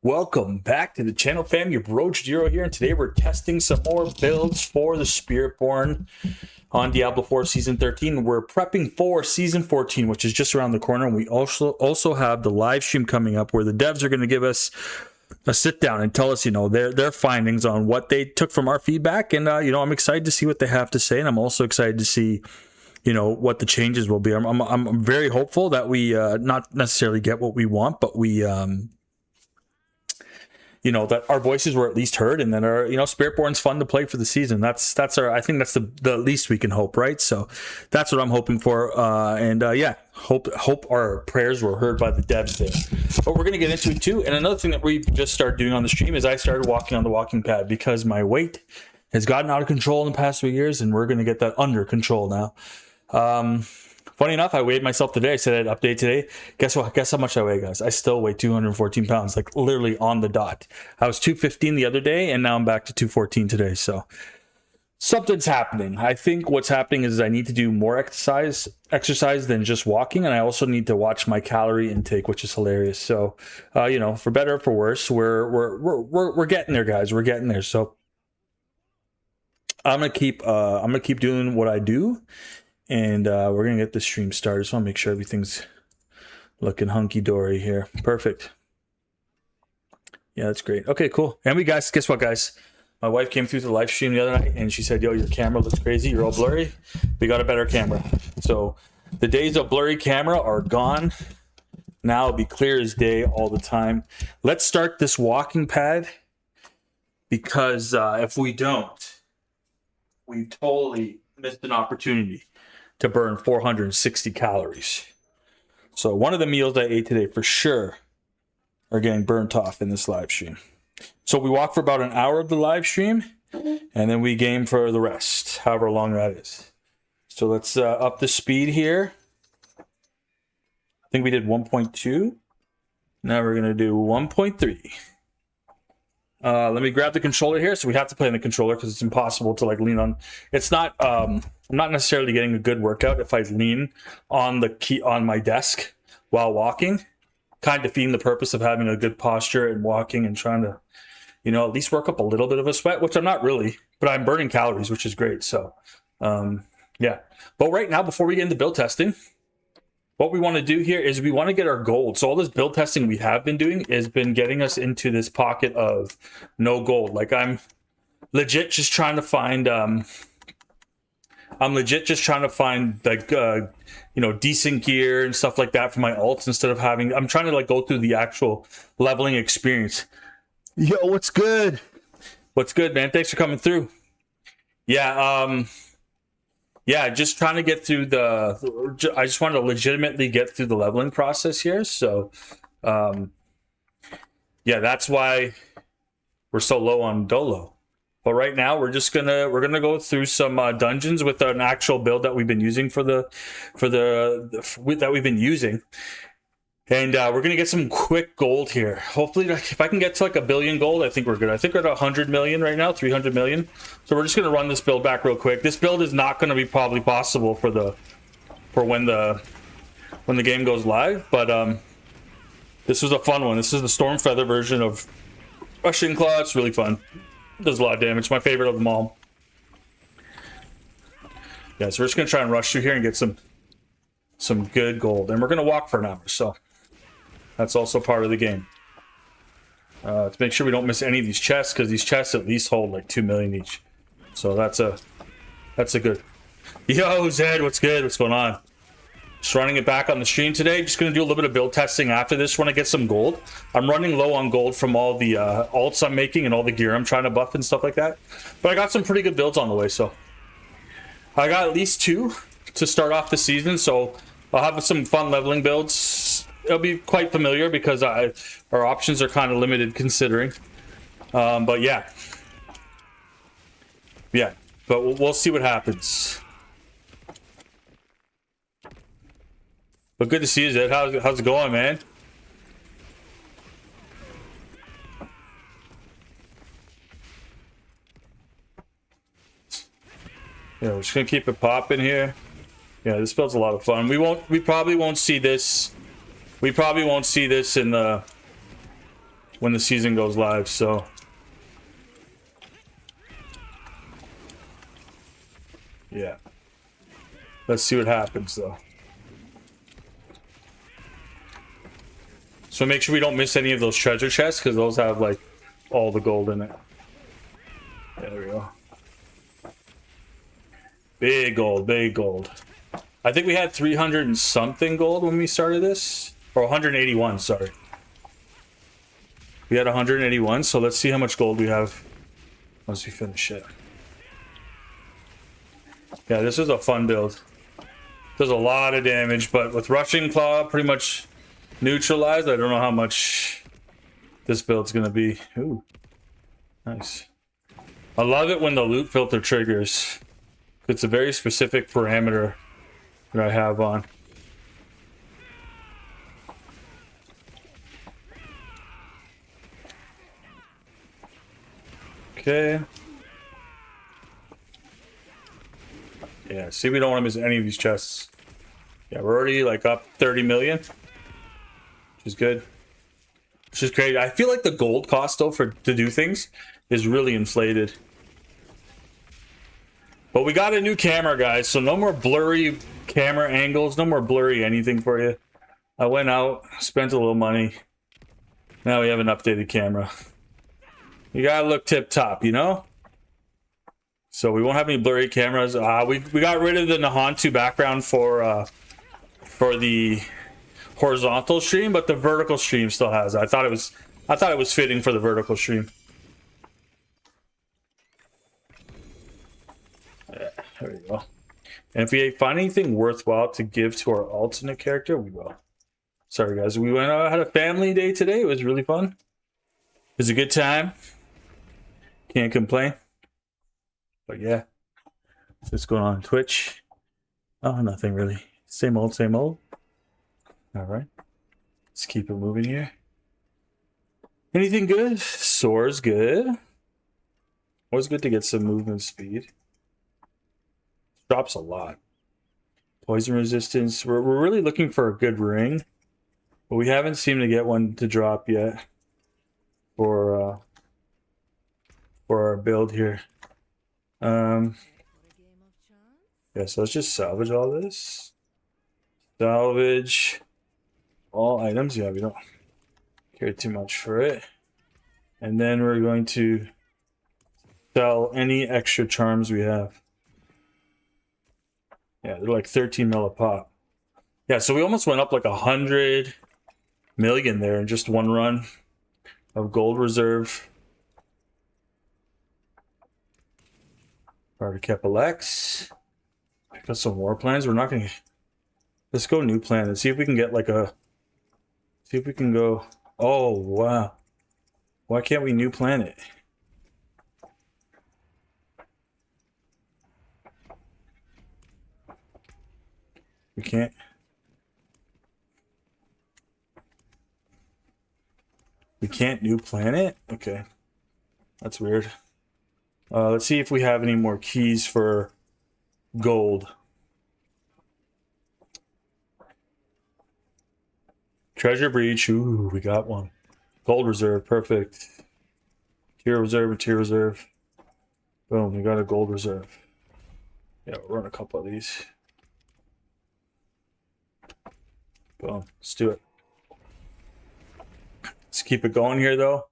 Welcome back to the channel, fam. Your bro Jiro here, and today we're testing some more builds for the Spiritborn on Diablo 4 Season 13. We're prepping for Season 14, which is just around the corner, and we also have the live stream coming up where the devs are going to give us a sit down and tell us, their findings on what they took from our feedback. And I'm excited to see what they have to say, and I'm also excited to see what the changes will be. I'm very hopeful that we not necessarily get what we want, but we that our voices were at least heard, and then our Spiritborn's fun to play for the season. That's our, I think that's the least we can hope, right? So that's what I'm hoping for, hope our prayers were heard by the devs there. But we're gonna get into it too. And another thing that we just started doing on the stream is I started walking on the walking pad because my weight has gotten out of control in the past 3 years, and we're gonna get that under control now. Funny enough, I weighed myself today. I said I'd update today. Guess what? Guess how much I weigh, guys? I still weigh 214 pounds, like literally on the dot. I was 215 the other day, and now I'm back to 214 today. So something's happening. I think what's happening is I need to do more exercise than just walking, and I also need to watch my calorie intake, which is hilarious. So, for better or for worse, we're getting there, guys. We're getting there. So I'm gonna keep doing what I do. And we're going to get the stream started. So I'll make sure everything's looking hunky-dory here. Perfect. Yeah, that's great. Okay, cool. And guess what, guys? My wife came through the live stream the other night, and she said, yo, your camera looks crazy. You're all blurry. We got a better camera. So the days of blurry camera are gone. Now it'll be clear as day all the time. Let's start this walking pad, because if we don't, we totally missed an opportunity to burn 460 calories. So one of the meals I ate today for sure are getting burnt off in this live stream. So we walk for about an hour of the live stream, and then we game for the rest, however long that is. So let's up the speed here. I think we did 1.2. Now we're gonna do 1.3. Let me grab the controller here. So we have to play on the controller because it's impossible to lean on. It's not, I'm not necessarily getting a good workout if I lean on the key on my desk while walking, kind of defeating the purpose of having a good posture and walking and trying to, at least work up a little bit of a sweat, which I'm not really, but I'm burning calories, which is great. So, yeah. But right now, before we get into build testing, what we want to do here is we want to get our gold. So all this build testing we have been doing has been getting us into this pocket of no gold. Like I'm legit just trying to find, decent gear and stuff like that for my alts instead of having, I'm trying to go through the actual leveling experience. Yo, what's good? What's good, man? Thanks for coming through. Yeah, just trying to get through I just want to legitimately get through the leveling process here. So, that's why we're so low on Dolo. But right now we're gonna go through some dungeons with an actual build that we've been using that we've been using. And we're going to get some quick gold here. Hopefully, if I can get to 1 billion gold, I think we're good. I think we're at 100 million right now, 300 million. So we're just going to run this build back real quick. This build is not going to be probably possible for when the game goes live. But this was a fun one. This is the Storm Feather version of Rushing Claw. It's really fun. Does a lot of damage. My favorite of them all. Yeah, so we're just going to try and rush through here and get some good gold. And we're going to walk for an hour, so that's also part of the game. To make sure we don't miss any of these chests, because these chests at least hold 2 million each. So that's a good. Yo, Zed, what's good? What's going on? Just running it back on the stream today. Just going to do a little bit of build testing after this when I get some gold. I'm running low on gold from all the alts I'm making and all the gear I'm trying to buff and stuff like that. But I got some pretty good builds on the way, so I got at least 2 to start off the season. So I'll have some fun leveling builds. It'll be quite familiar because our options are kind of limited considering. But yeah, but we'll see what happens. But good to see you, Zed. How's it going, man? Yeah, we're just gonna keep it popping here. Yeah, this build's a lot of fun. We probably won't see this. We probably won't see this in the when the season goes live, so yeah. Let's see what happens though. So make sure we don't miss any of those treasure chests, because those have like all the gold in it. There we go. Big gold, big gold. I think we had 300 and something gold when we started this. Or 181, sorry. We had 181, so let's see how much gold we have once we finish it. Yeah, this is a fun build. Does a lot of damage, but with Rushing Claw pretty much neutralized, I don't know how much this build's gonna be. Ooh, nice. I love it when the loot filter triggers. It's a very specific parameter that I have on. Okay. Yeah, see, we don't want to miss any of these chests. Yeah, we're already like up 30 million, which is good. Which is great. I feel like the gold cost though to do things is really inflated. But we got a new camera, guys, so no more blurry camera angles, no more blurry anything for you. I went out, spent a little money. Now we have an updated camera. You gotta look tip top, you know? So we won't have any blurry cameras. We got rid of the Nahantu background for the horizontal stream, but the vertical stream still has it. I thought it was fitting for the vertical stream. Yeah, there we go. And if we find anything worthwhile to give to our alternate character, we will. Sorry guys, we went out, had a family day today. It was really fun. It was a good time. Can't complain. But yeah, so what's going on Twitch? Oh, nothing really. Same old, same old. All right, let's keep it moving here. Anything good? Soar's good. Always good to get some movement speed. Drops a lot. Poison resistance. We're really looking for a good ring, but we haven't seemed to get one to drop yet for our build here. Yeah, so let's just salvage all this. Salvage all items. Yeah, we don't care too much for it. And then we're going to sell any extra charms we have. Yeah, they're like 13 mil a pop. Yeah, so we almost went up like 100 million there in just one run of gold reserve. Already kept Alex. Pick up some war plans. We're not gonna. Let's go new plan and see if we can get like a. See if we can go. Oh wow! Why can't we new plan it? We can't. We can't new plan it? Okay. That's weird. Let's see if we have any more keys for gold. Treasure breach. Ooh, we got one. Gold reserve. Perfect. Tier reserve and tier reserve. Boom, we got a gold reserve. Yeah, we'll run a couple of these. Boom, let's do it. Let's keep it going here though.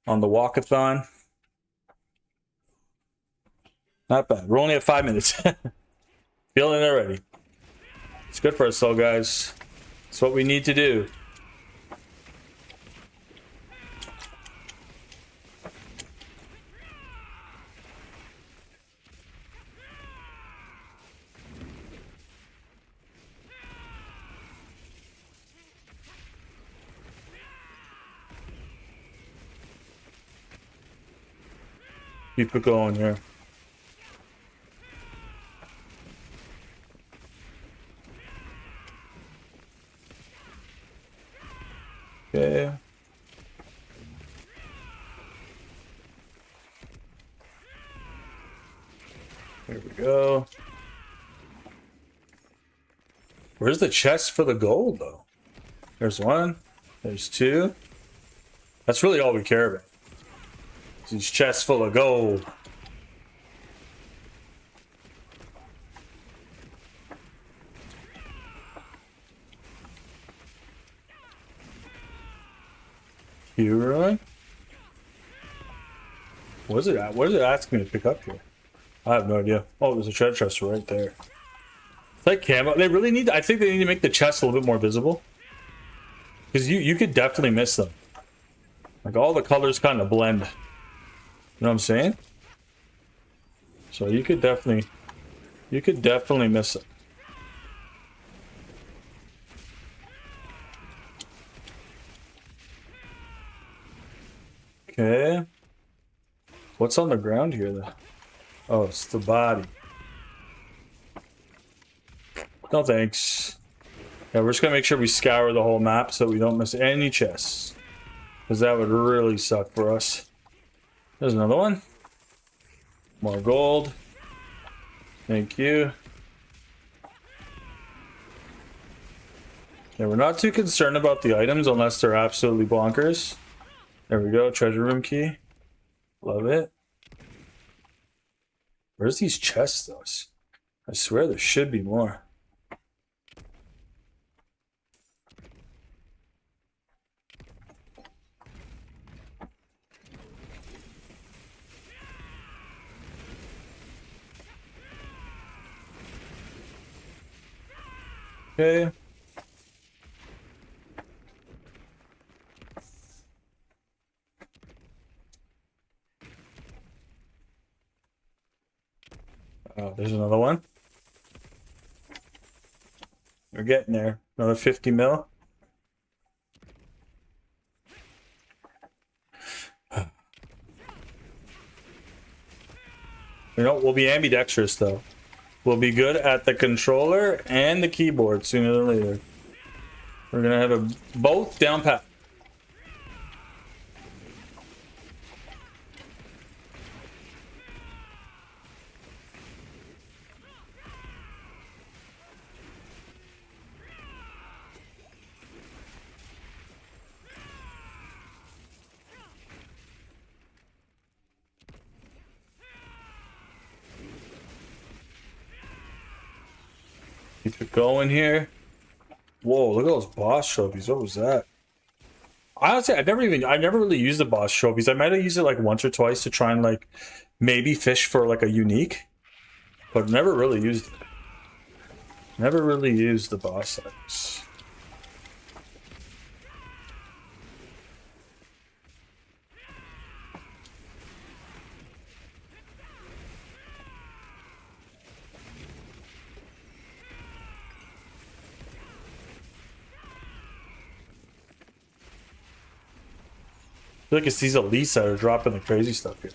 On the walkathon. Not bad. We're only at 5 minutes. Feeling it already. It's good for us though, guys. It's what we need to do. Keep it going here. Okay. There we go. Where's the chest for the gold though? There's one. There's two. That's really all we care about. These chests full of gold. Hero? What is it? What is it asking me to pick up here? I have no idea. Oh, there's a treasure chest right there. It's like camo. They really need. I think they need to make the chest a little bit more visible, because you could definitely miss them. Like all the colors kind of blend. You know what I'm saying? So you could definitely miss it. Okay. What's on the ground here, though? Oh, it's the body. No thanks. Yeah, we're just gonna make sure we scour the whole map so we don't miss any chests. Because that would really suck for us. There's another one. More gold. Thank you. Yeah, we're not too concerned about the items unless they're absolutely bonkers. There we go, treasure room key. Love it. Where's these chests, though? I swear there should be more. Okay. Oh, there's another one. We're getting there. Another 50 mil. You know, we'll be ambidextrous though. We'll be good at the controller and the keyboard sooner than later. We're gonna have both down pat. Keep it going here. Whoa, look at those boss trophies. What was that? Honestly, I never really used the boss trophies. I might have used it like once or twice to try and like maybe fish for like a unique, but never really used it. Never really used the boss items. I feel like it's these elites that are dropping the crazy stuff here.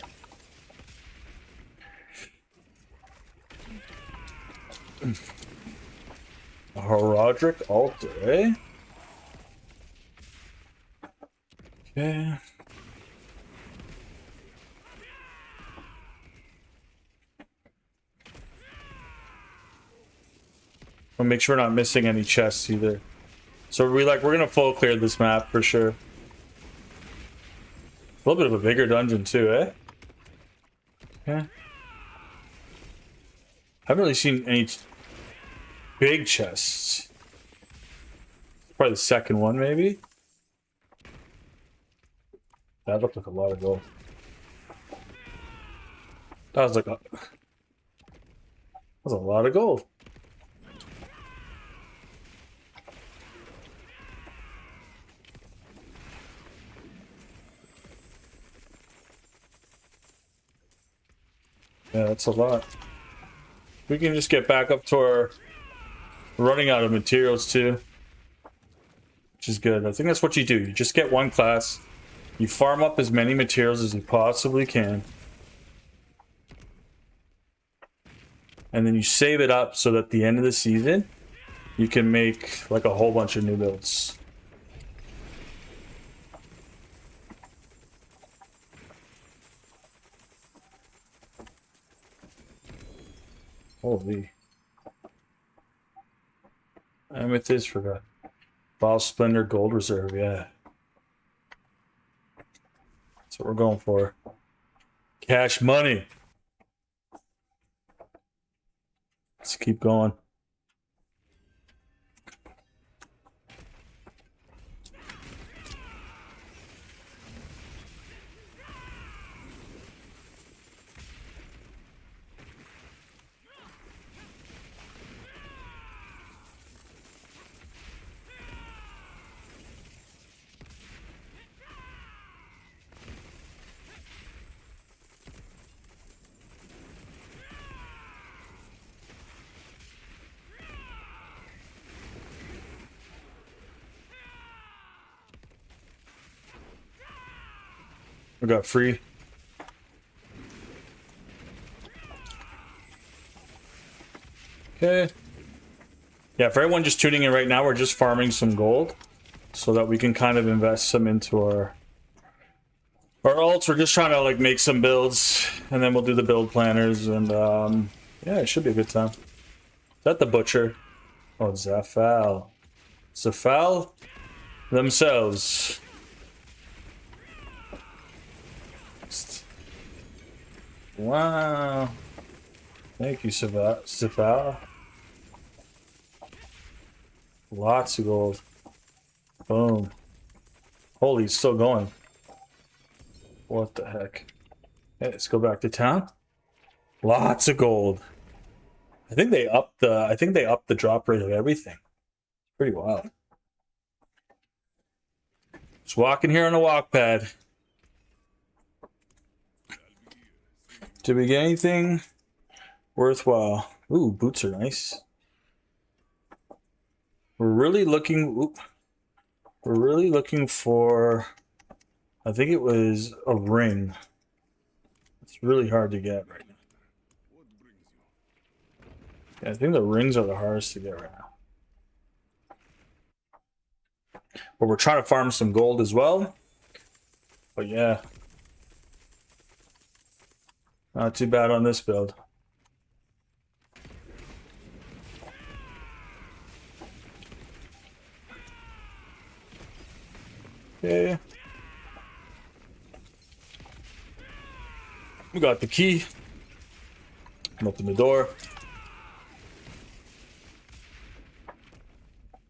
A Roderick altar, eh? Okay. I'll make sure we're not missing any chests either. So we're gonna full clear this map for sure. A little bit of a bigger dungeon too, eh? Yeah. Haven't really seen any big chests. Probably the second one, maybe. That looked like a lot of gold. That was a lot of gold. Yeah, that's a lot. We can just get back up to our running out of materials too, which is good. I think that's what you do. You just get one class. You farm up as many materials as you possibly can. And then you save it up so that at the end of the season, you can make like a whole bunch of new builds. Holy. Amethyst, forgot. Ball Splendor Gold Reserve, yeah. That's what we're going for. Cash money. Let's keep going. We got free. Okay. Yeah, for everyone just tuning in right now, we're just farming some gold so that we can kind of invest some into our alts. We're just trying to like make some builds, and then we'll do the build planners, and yeah, it should be a good time. Is that the butcher? Oh, Zafal. Zafal themselves. Wow. Thank you, Zafal. Lots of gold. Boom. Holy, it's still going. What the heck? Hey, let's go back to town. Lots of gold. I think they upped the drop rate of everything. Pretty wild. Just walking here on a walk pad. Did we get anything worthwhile? Ooh, boots are nice. We're really looking for, I think it was a ring. It's really hard to get right now. Yeah, I think the rings are the hardest to get right now. But we're trying to farm some gold as well. But yeah. Not too bad on this build. Okay. We got the key. Open the door.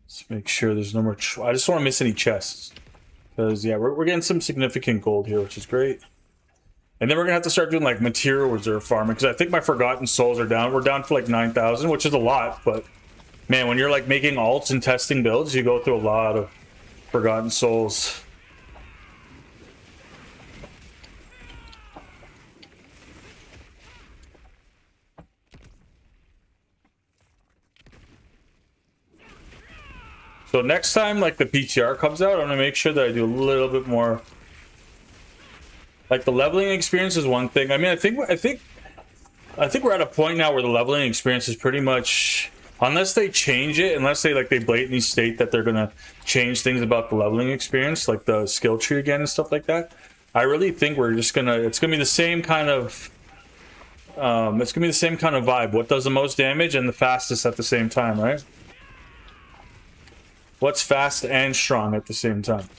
Let's make sure there's no more. I just don't want to miss any chests. Because, yeah, we're getting some significant gold here, which is great. And then we're going to have to start doing, like, material reserve farming. Because I think my Forgotten Souls are down. We're down to, like, 9,000, which is a lot. But, man, when you're, like, making alts and testing builds, you go through a lot of Forgotten Souls. So next time, like, the PTR comes out, I'm going to make sure that I do a little bit more. Like, the leveling experience is one thing. I mean, I think we're at a point now where the leveling experience is pretty much, unless they change it, unless they blatantly state that they're going to change things about the leveling experience, like the skill tree again and stuff like that. I really think we're just going to, it's going to be the same kind of, it's going to be the same kind of vibe. What does the most damage and the fastest at the same time, right? What's fast and strong at the same time?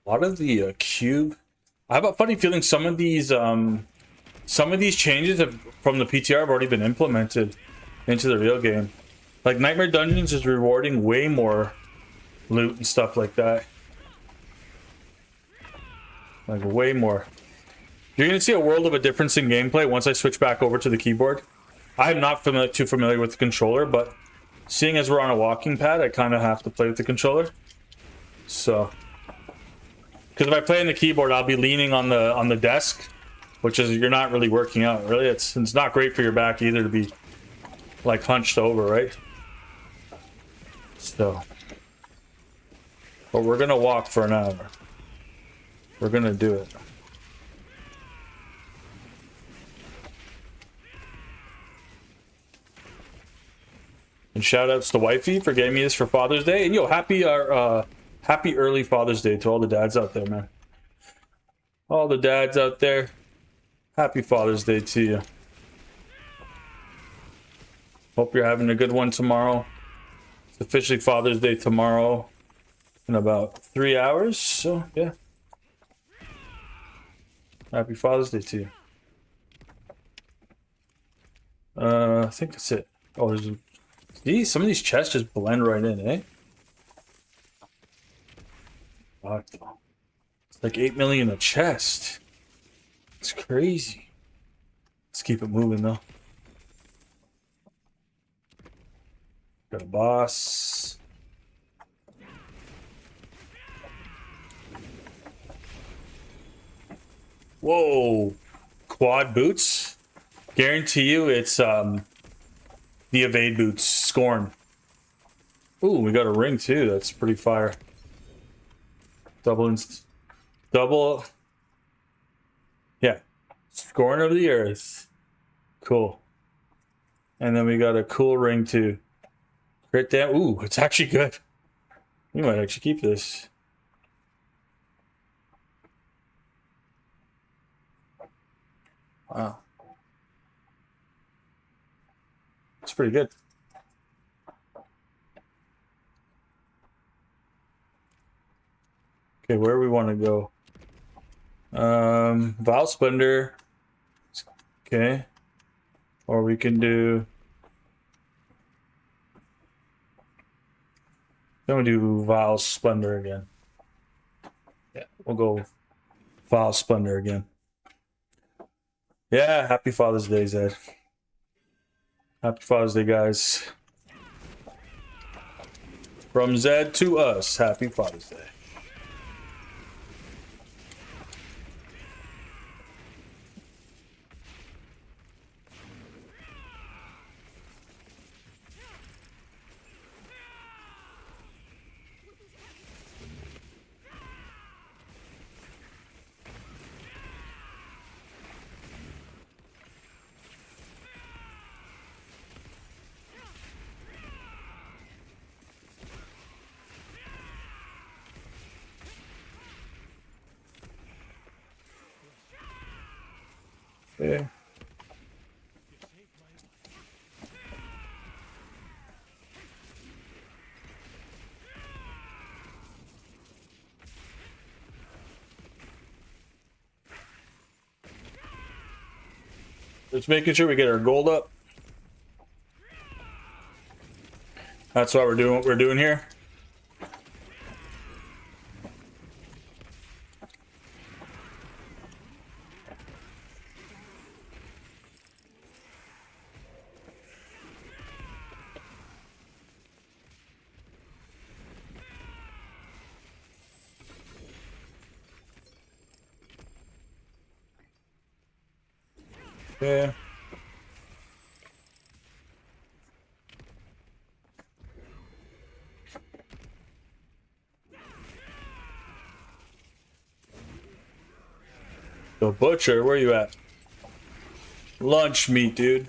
A lot of the cube. I have a funny feeling some of these changes from the PTR have already been implemented into the real game. Like, Nightmare Dungeons is rewarding way more loot and stuff like that. Like, way more. You're going to see a world of a difference in gameplay once I switch back over to the keyboard. I'm not too familiar with the controller, but seeing as we're on a walking pad, I kind of have to play with the controller. So, because if I play on the keyboard, I'll be leaning on the desk, which is, you're not really working out. Really, it's not great for your back either to be, like, hunched over, right? So, but we're gonna walk for an hour. We're gonna do it. And shout outs to Wifey for getting me this for Father's Day. And yo, happy early Father's Day to all the dads out there, man. All the dads out there, happy Father's Day to you. Hope you're having a good one tomorrow. It's officially Father's Day tomorrow in about 3 hours. So, yeah. Happy Father's Day to you. I think that's it. Oh, there's these. Some of these chests just blend right in, eh? Fuck. It's like 8 million a chest. It's crazy. Let's keep it moving though. Got a boss. Whoa. Quad boots. Guarantee you it's the evade boots. Scorn. Ooh, we got a ring too. That's pretty fire. Double. Yeah. Scorn of the earth. Cool. And then we got a cool ring too. Crit down. Ooh, it's actually good. We might actually keep this. Wow. It's pretty good. Okay, where we want to go? Vile Splendor. Okay. Or we can do... Then we do Vile Splendor again. Yeah, we'll go Vile Splendor again. Yeah, happy Father's Day, Zed. Happy Father's Day, guys. From Zed to us, happy Father's Day. Yeah. Just making sure we get our gold up. That's why we're doing what we're doing here. Yeah. The butcher, where you at? Lunch meat, dude.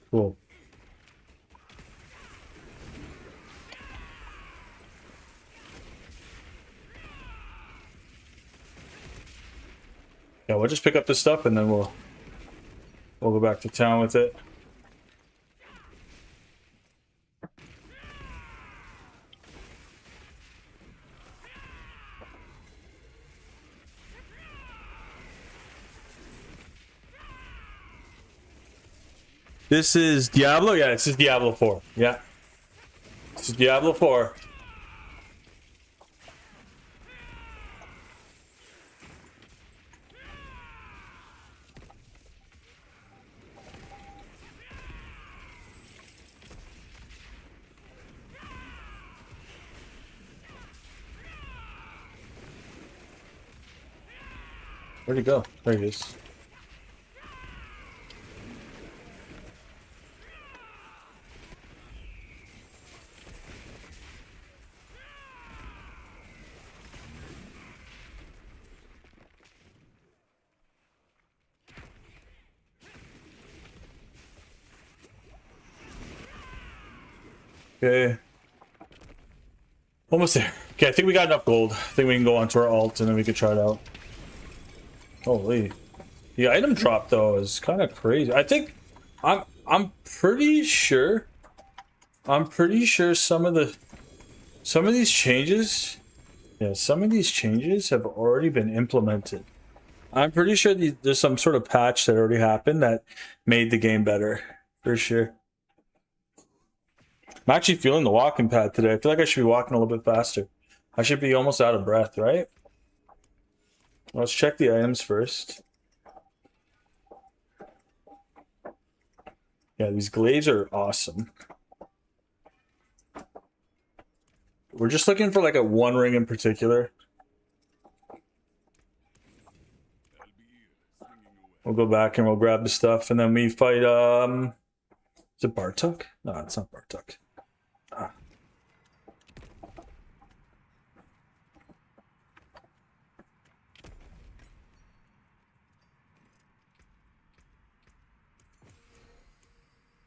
Cool. Yeah, we'll just pick up this stuff and then we'll go back to town with it. This is Diablo? Yeah, this is Diablo 4. Yeah. This is Diablo 4. Where'd he go? There he is. Okay. Almost there. Okay, I think we got enough gold. I think we can go on to our alt and then we can try it out. Holy. The item drop though is kind of crazy. I think I'm pretty sure some of these changes, yeah, some of these changes have already been implemented. I'm pretty sure there's some sort of patch that already happened that made the game better, for sure. I'm actually feeling the walking pad today. I feel like I should be walking a little bit faster. I should be almost out of breath, right? Let's check the items first. Yeah, these glaives are awesome. We're just looking for like a one ring in particular. We'll go back and we'll grab the stuff and then we fight, is it Bartok? No, it's not Bartok. Ah.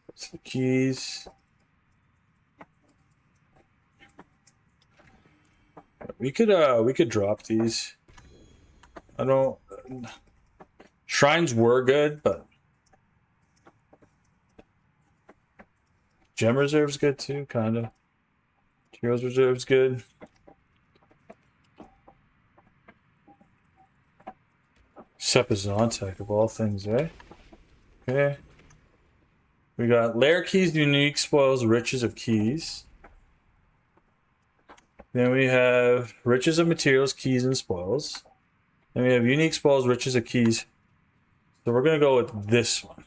What's the keys? We could drop these. I don't... Shrines were good, but... Gem Reserve's good too, kinda. Heroes Reserve's good. Sepizontek of all things, eh? Okay. We got Lair Keys, Unique Spoils, Riches of Keys. Then we have Riches of Materials, Keys, and Spoils. Then we have Unique Spoils, Riches of Keys. So we're gonna go with this one.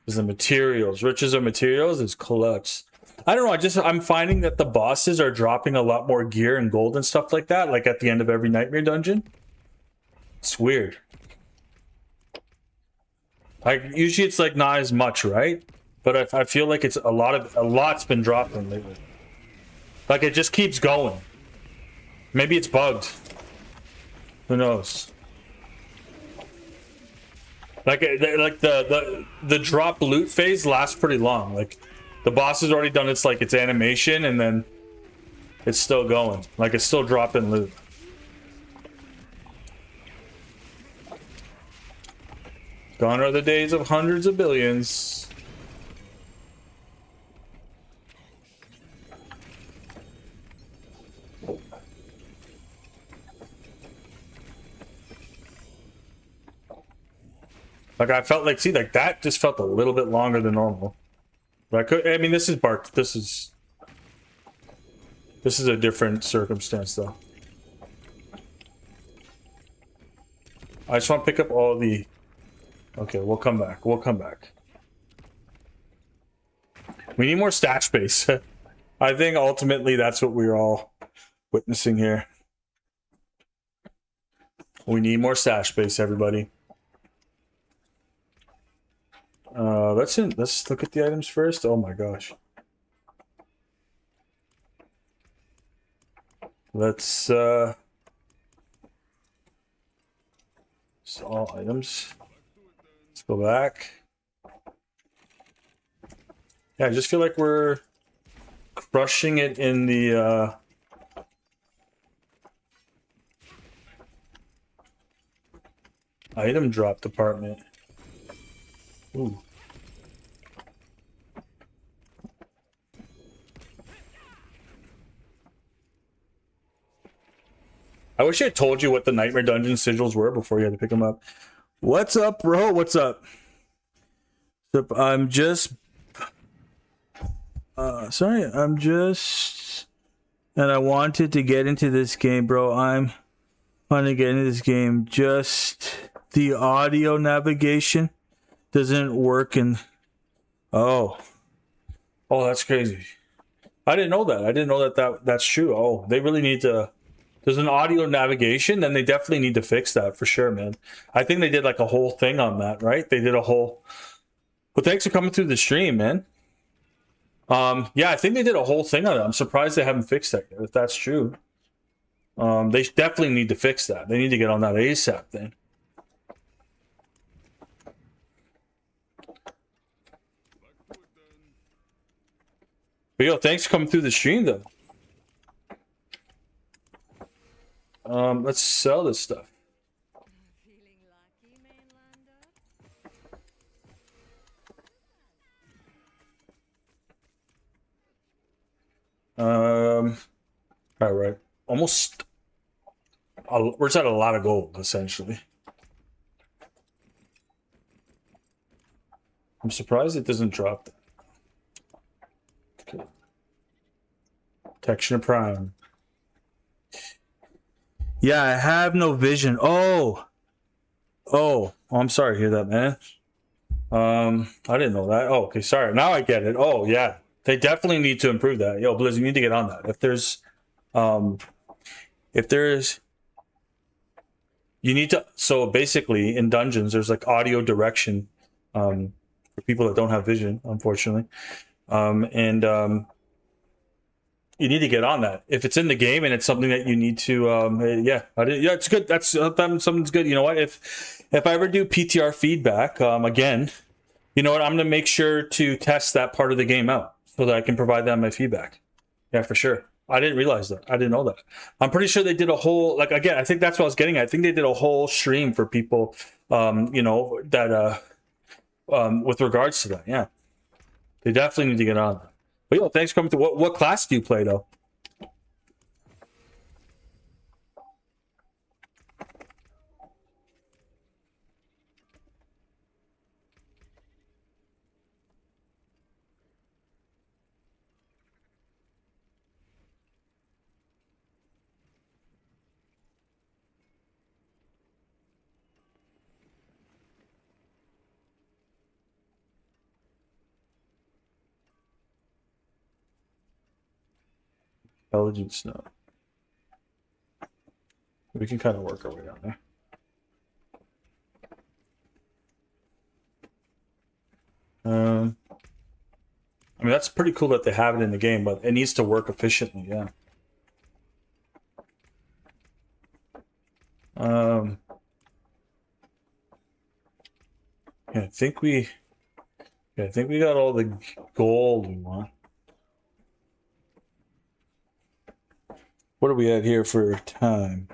Is the materials. Riches of Materials is clutch. I don't know, I'm finding that the bosses are dropping a lot more gear and gold and stuff like that, like at the end of every Nightmare dungeon. It's weird. Like usually it's like not as much, right? But I feel like it's a lot's been dropping lately. Like it just keeps going. Maybe it's bugged. Who knows? Like the drop loot phase lasts pretty long. Like the boss has already done its animation and then it's still going. Like it's still dropping loot. Gone are the days of hundreds of billions. Like I felt like, see, like that just felt a little bit longer than normal. But I mean, this is Bart. This is a different circumstance, though. I just want to pick up all the. Okay, we'll come back. We'll come back. We need more stat space. I think ultimately that's what we're all witnessing here. We need more stash space, everybody. Let's look at the items first. Oh my gosh. Let's all items. Let's go back. Yeah, I just feel like we're crushing it in the item drop department. Ooh. I wish I told you what the Nightmare Dungeon sigils were before you had to pick them up. What's up, bro? What's up? So I'm just... sorry, I'm just... And I wanted to get into this game, bro. I'm trying to get into this game. Just the audio navigation doesn't work in... Oh, that's crazy. I didn't know that. I didn't know that's true. Oh, they really need to... There's an audio navigation, then they definitely need to fix that for sure, man. I think they did like a whole thing on that, right? They did a whole... But thanks for coming through the stream, man. Yeah, I think they did a whole thing on it. I'm surprised they haven't fixed that yet, if that's true. They definitely need to fix that. They need to get on that ASAP thing. But yo, thanks for coming through the stream, though. Let's sell this stuff. Feeling lucky, Mainlander? All right. Almost. We're just at a lot of gold, essentially. I'm surprised it doesn't drop that. Okay. Protection of Prime. Yeah, I have no vision. Oh, I'm sorry to hear that, man. I didn't know that. Oh, okay, sorry. Now I get it. Oh, yeah. They definitely need to improve that. Yo, Blizz, you need to get on that. If there's you need to, so basically in dungeons there's like audio direction for people that don't have vision, unfortunately. And you need to get on that. If it's in the game and it's something that you need to yeah, it's good. That's something's good. You know what? If I ever do PTR feedback, again, you know what? I'm gonna make sure to test that part of the game out so that I can provide them my feedback. Yeah, for sure. I didn't realize that. I didn't know that. I'm pretty sure they did a whole, like, again, I think that's what I was getting at. I think they did a whole stream for people, you know, that with regards to that. Yeah, they definitely need to get on that. But yo, thanks for coming to. What class do you play though? Intelligence, no. We can kind of work our way down there. I mean, that's pretty cool that they have it in the game, but it needs to work efficiently. Yeah. Yeah, I think we got all the gold we want. What are we at here for time?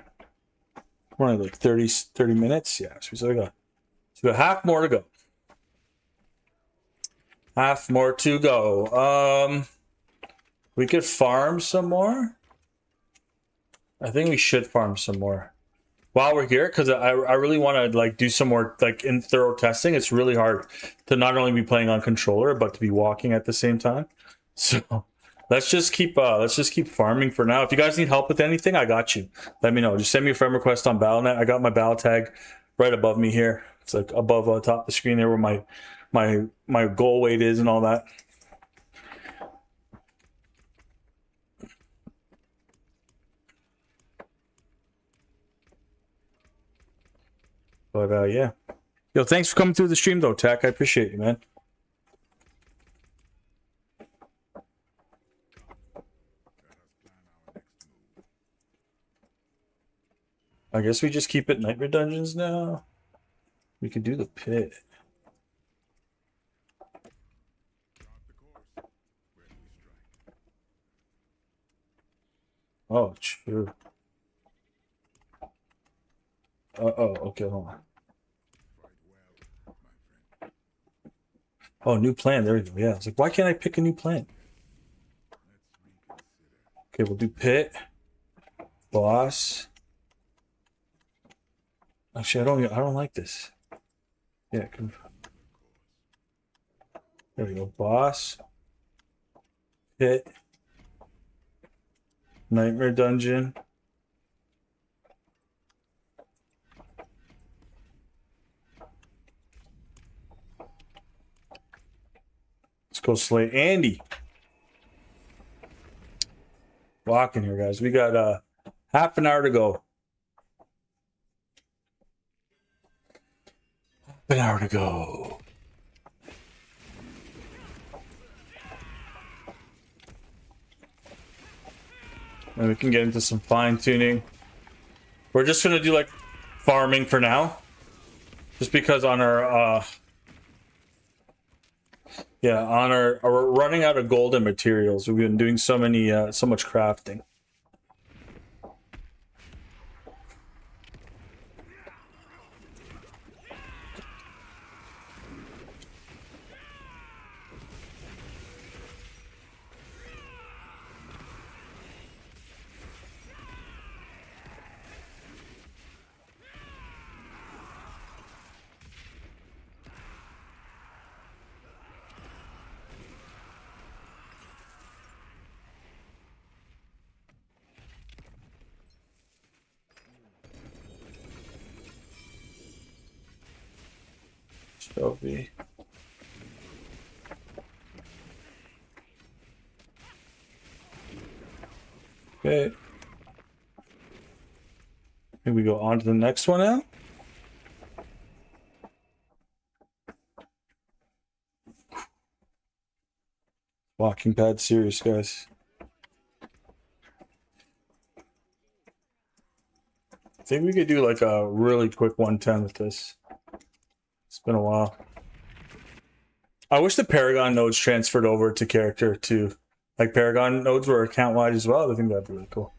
We're only like 30 minutes. Yeah, so we got half more to go. Half more to go. We could farm some more. I think we should farm some more while we're here, because I really want to like do some more like in thorough testing. It's really hard to not only be playing on controller but to be walking at the same time. So let's just keep farming for now. If you guys need help with anything, I got you. Let me know. Just send me a friend request on Battle.net. I got my battle tag right above me here. It's like above top of the screen there where my goal weight is and all that. But yeah. Yo, thanks for coming through the stream though, Tech. I appreciate you, man. I guess we just keep it Nightmare Dungeons now. We could do the pit. Oh, true. Oh, okay, hold on. Oh, new plan. There we go. Yeah, it's like, why can't I pick a new plan? Okay, we'll do pit, boss. Actually, I don't like this. Yeah, there we go. Boss, pit, Nightmare Dungeon. Let's go slay Andy. Walking here, guys. We got half an hour to go. Half an hour to go. And we can get into some fine tuning. We're just gonna do like farming for now, just because on our we're running out of golden materials. We've been doing so much crafting. Shelby. Okay. Here we go on to the next one now. Walking pad serious, guys. I think we could do like a really quick 110 with this. It's been a while. I wish the Paragon nodes transferred over to character too. Like Paragon nodes were account wide as well. I think that'd be really cool.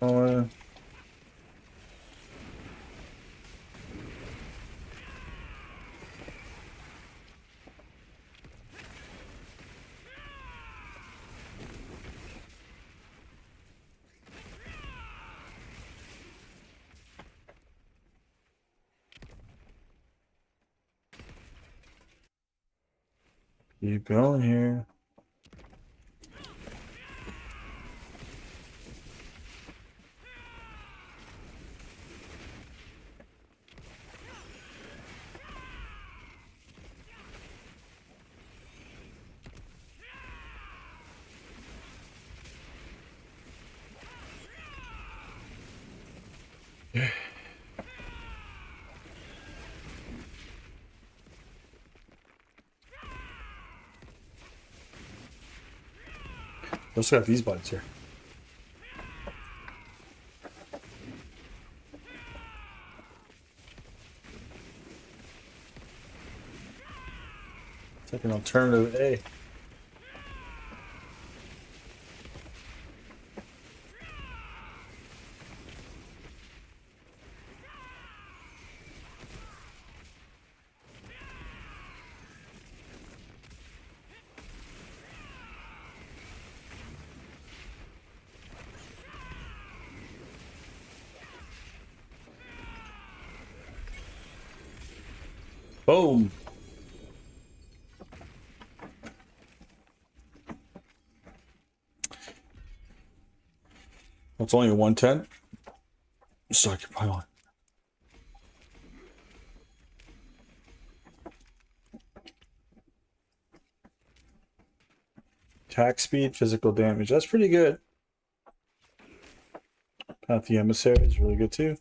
Oh, keep going here. We also got these buttons here. It's like an alternative A. Boom. It's only a 110. So I can buy one. Attack speed, physical damage. That's pretty good. Path the Emissary is really good too.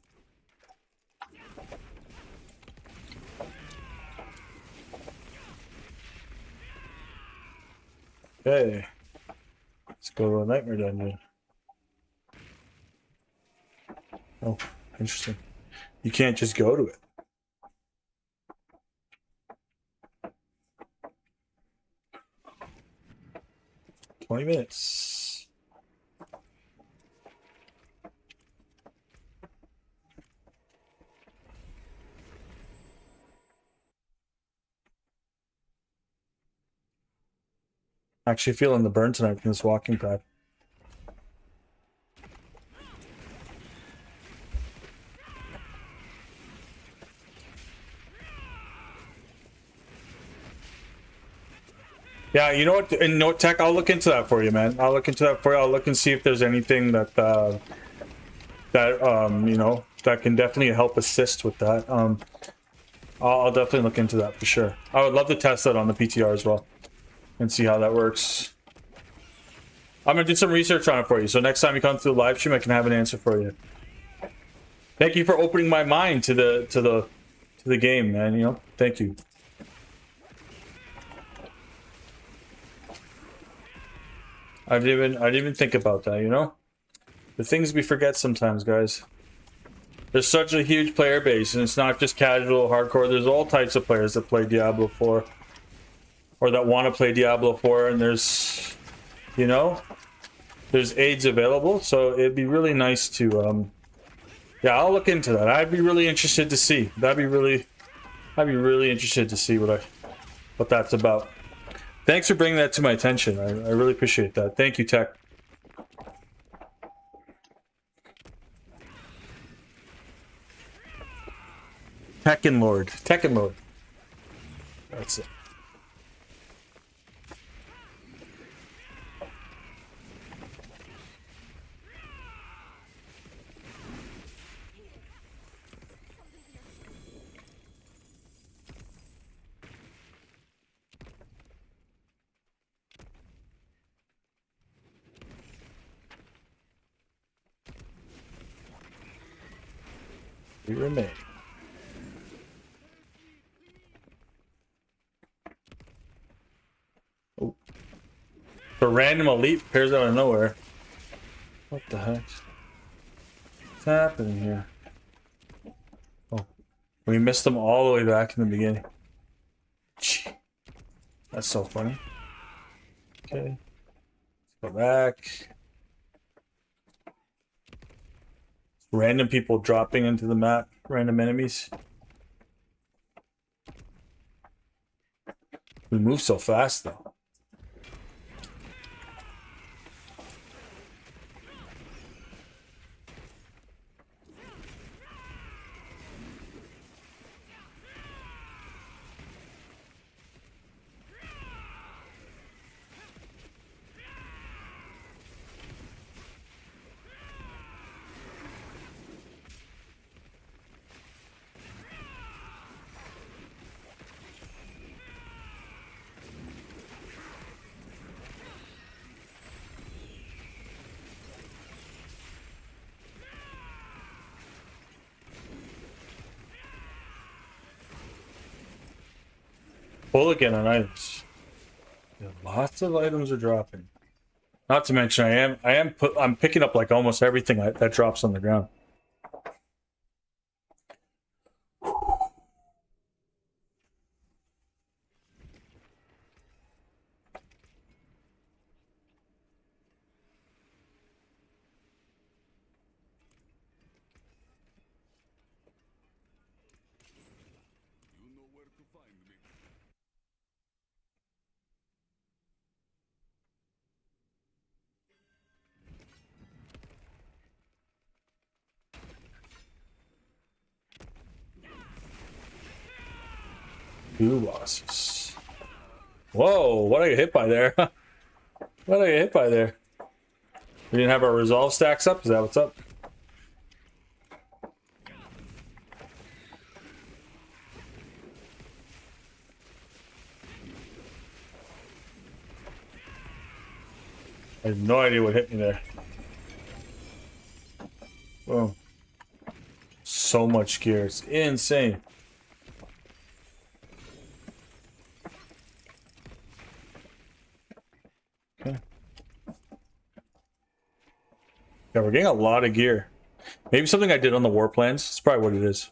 Okay. Let's go to a Nightmare Dungeon. Oh, interesting. You can't just go to it. 20 minutes. Actually feeling the burn tonight from this walking pad. Yeah, you know what? In Note Tech, I'll look into that for you, man. I'll look into that for you. I'll look and see if there's anything that you know, that can definitely help assist with that. I'll definitely look into that for sure. I would love to test that on the PTR as well and see how that works. I'm gonna do some research on it for you, so next time you come to the live stream, I can have an answer for you. Thank you for opening my mind to the game, man. You know, thank you. I didn't even think about that. You know, the things we forget sometimes, guys. There's such a huge player base, and it's not just casual, hardcore. There's all types of players that play Diablo 4, or that want to play Diablo 4, and there's, you know, there's aids available. So it'd be really nice to, yeah, I'll look into that. I'd be really interested to see. I'd be really interested to see what that's about. Thanks for bringing that to my attention. I really appreciate that. Thank you, Tech. Tekken Lord. Tekken Lord. That's it. We remain. Oh. The random elite appears out of nowhere. What the heck? What's happening here? Oh. We missed them all the way back in the beginning. Gee. That's so funny. Okay. Let's go back. Random people dropping into the map. Random enemies. We move so fast though. Full again on items. Yeah, lots of items are dropping. Not to mention, I'm picking up like almost everything that drops on the ground. Two bosses. Whoa, what did I get hit by there? What did I get hit by there? We didn't have our resolve stacks up? Is that what's up? I have no idea what hit me there. Boom. So much gear. It's insane. Okay. Yeah, we're getting a lot of gear. Maybe something I did on the war plans. It's probably what it is.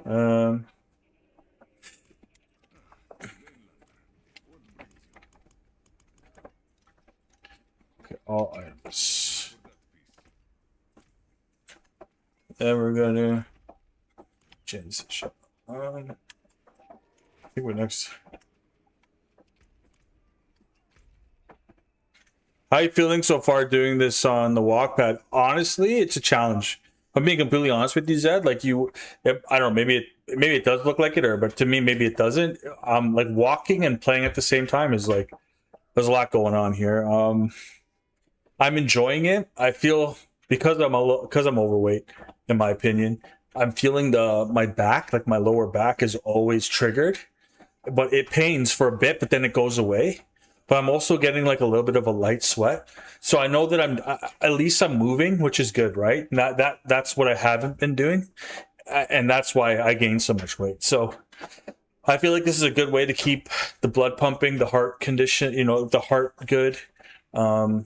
Okay, all items. Then we're gonna change the shop. I think we're next. How are you feeling so far doing this on the walkpad? Honestly, it's a challenge. I'm being completely honest with you, Zed. Like I don't know, maybe it does look like it, but to me, maybe it doesn't. Like walking and playing at the same time is like, there's a lot going on here. I'm enjoying it. I feel because I'm overweight, in my opinion, I'm feeling my back, like my lower back is always triggered, but it pains for a bit, but then it goes away. But I'm also getting like a little bit of a light sweat. So I know that at least I'm moving, which is good, right? That's what I haven't been doing. And that's why I gained so much weight. So I feel like this is a good way to keep the blood pumping, the heart condition, the heart good. So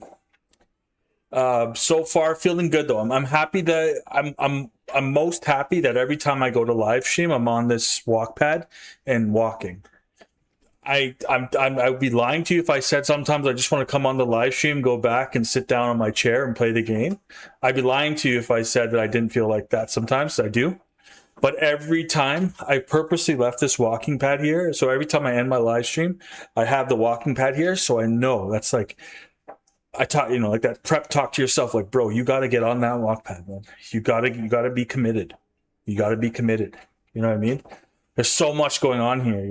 far feeling good though. I'm happy that I'm most happy that every time I go to live stream, I'm on this walk pad and walking. I would be lying to you if I said sometimes I just want to come on the live stream, go back and sit down on my chair and play the game. I'd be lying to you if I said that I didn't feel like that. Sometimes I do. But every time I purposely left this walking pad here. So every time I end my live stream, I have the walking pad here. So I know that's like, I taught, like that prep talk to yourself, like, bro, you got to get on that walk pad, man. You got to be committed. You got to be committed. You know what I mean? There's so much going on here.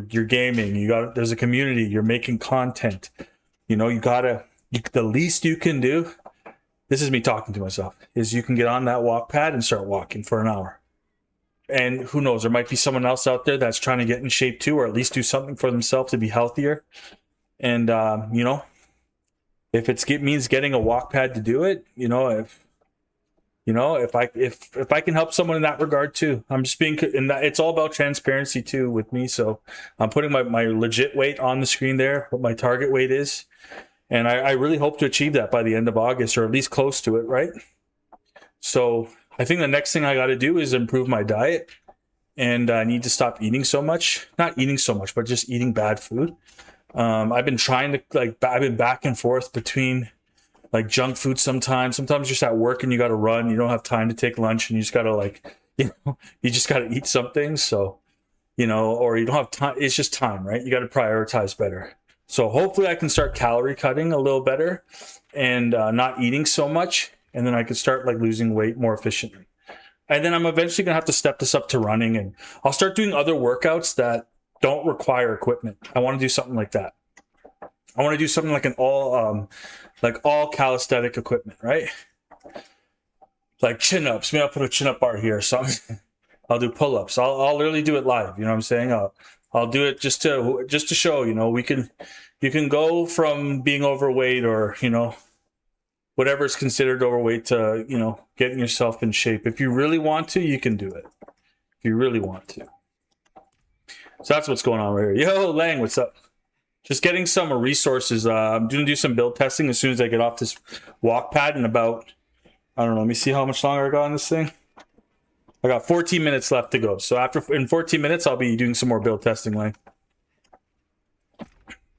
You're gaming. There's a community. You're making content. The least you can do, this is me talking to myself, is you can get on that walk pad and start walking for an hour. And who knows, there might be someone else out there that's trying to get in shape too, or at least do something for themselves to be healthier. And, if it means getting a walk pad to do it, if I can help someone in that regard too, I'm just being, and it's all about transparency too with me. So I'm putting my legit weight on the screen there, what my target weight is. And I really hope to achieve that by the end of August, or at least close to it. Right. So I think the next thing I got to do is improve my diet, and I need to stop eating so much, not eating so much, but just eating bad food. I've been trying to I've been back and forth between like junk food sometimes you're just at work and you got to run, you don't have time to take lunch, and you just got to you just got to eat something. So, or you don't have time. It's just time, right? You got to prioritize better. So hopefully I can start calorie cutting a little better and not eating so much. And then I can start losing weight more efficiently. And then I'm eventually going to have to step this up to running, and I'll start doing other workouts that don't require equipment. I want to do something like that. I want to do something like all calisthenic equipment, right? Like chin ups. Maybe I'll put a chin up bar here or something. I'll do pull ups. I'll literally do it live. You know what I'm saying? I'll do it just to show. You can go from being overweight or whatever is considered overweight to getting yourself in shape. If you really want to, you can do it. If you really want to. So that's what's going on right here. Yo, Lang, what's up? Just getting some resources. I'm going to do some build testing as soon as I get off this walk pad in about, I don't know, let me see how much longer I got on this thing. I got 14 minutes left to go. So in 14 minutes, I'll be doing some more build testing, Lang.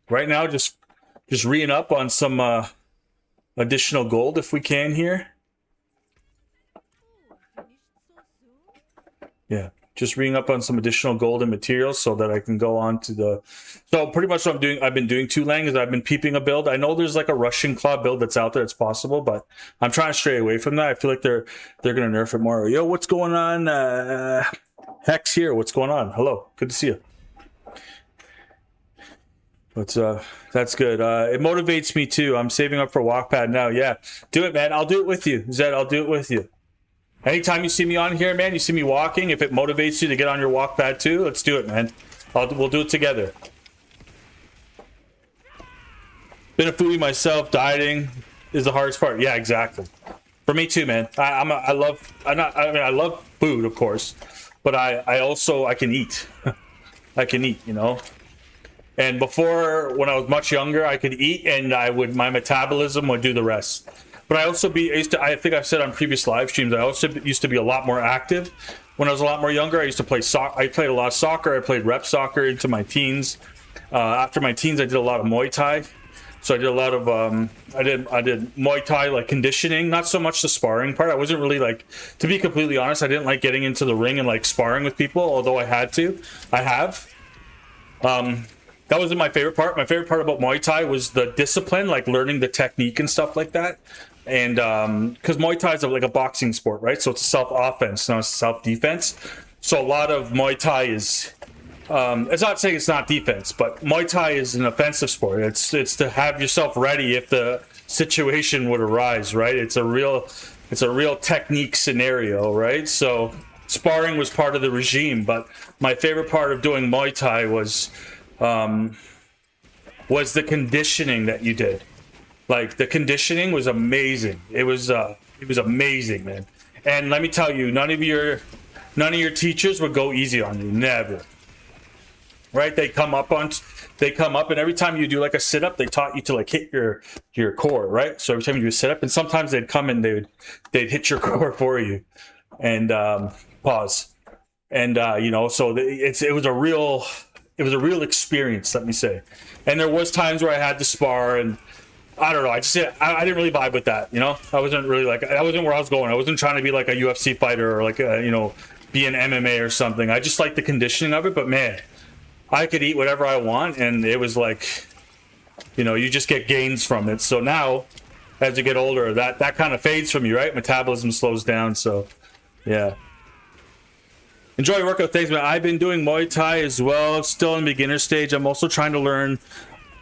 Right now, just reing up on some additional gold if we can here. Yeah. Just reading up on some additional gold and materials so that I can go on to so pretty much what I've been doing too, Lang, is I've been peeping a build. I know there's like a Russian claw build that's out there. It's possible, but I'm trying to stray away from that. I feel like they're going to nerf it more. Yo, what's going on? Hex here. What's going on? Hello. Good to see you. That's good. It motivates me too. I'm saving up for walk pad now. Yeah, do it, man. I'll do it with you. Zed, I'll do it with you. Anytime you see me on here, man, you see me walking, if it motivates you to get on your walk pad too, let's do it, man. We'll do it together. Been a foodie myself. Dieting is the hardest part. Yeah, exactly. For me too, man. I love food, of course, but I can eat. I can eat, And before, when I was much younger, I could eat, and my metabolism would do the rest. But I think I've said on previous live streams, I also used to be a lot more active. When I was a lot more younger, I used to play soccer. I played a lot of soccer. I played rep soccer into my teens. After my teens, I did a lot of Muay Thai. So I did a lot of, I did Muay Thai, conditioning, not so much the sparring part. I wasn't really to be completely honest, I didn't like getting into the ring and sparring with people, although I had to. I have. That wasn't my favorite part. My favorite part about Muay Thai was the discipline, learning the technique and stuff like that. And because Muay Thai is like a boxing sport, right? So it's a self-offense, not a self-defense. So a lot of Muay Thai is, it's not saying it's not defense, but Muay Thai is an offensive sport. It's to have yourself ready if the situation would arise, right? It's a real it's a real technique scenario, right? So sparring was part of the regime, but my favorite part of doing Muay Thai was the conditioning that you did. Like the conditioning was amazing. It was amazing, man. And let me tell you, none of your teachers would go easy on you. Never. Right? They come up, and every time you do like a sit up, they taught you to like hit your core, right? So every time you do a sit up, and sometimes they'd come and they'd hit your core for you, and pause, and so it was a real experience, let me say. And there was times where I had to spar, and I don't know, I didn't really vibe with that, I wasn't really like, that wasn't where I was going. I wasn't trying to be like a UFC fighter or like be an MMA or something. I just like the conditioning of it, but man, I could eat whatever I want, and it was like, you just get gains from it. So now, as you get older, that kind of fades from you, right? Metabolism slows down, so yeah. Enjoy your workout. Thanks, man. I've been doing Muay Thai as well. Still in beginner stage. I'm also trying to learn.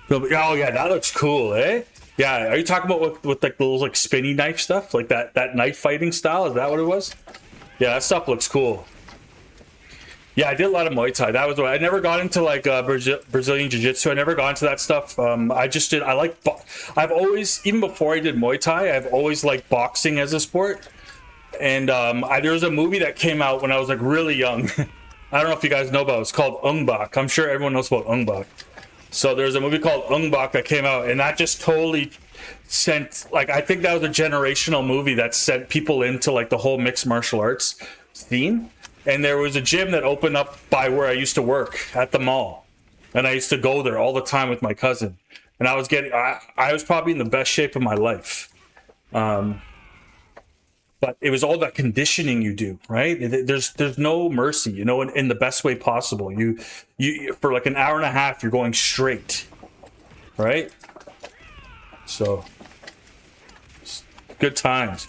Oh yeah, that looks cool, eh? Yeah. Are you talking about with like those like spinny knife stuff, like that knife fighting style? Is that what it was? Yeah, that stuff looks cool. Yeah, I did a lot of Muay Thai. That was what I never got into, like Brazilian Jiu-Jitsu. I never got into that stuff. I've always, even before I did Muay Thai, I've always liked boxing as a sport. And there was a movie that came out when I was like really young. I don't know if you guys know about it. It's called Ung Bak. I'm sure everyone knows about Ung Bak. So there's a movie called Ung Bak that came out, and that just totally sent, like, I think that was a generational movie that sent people into like the whole mixed martial arts theme. And there was a gym that opened up by where I used to work at the mall, and I used to go there all the time with my cousin. And I was probably in the best shape of my life. But it was all that conditioning you do, right? There's no mercy, in the best way possible. You for like an hour and a half, you're going straight, right? So good times.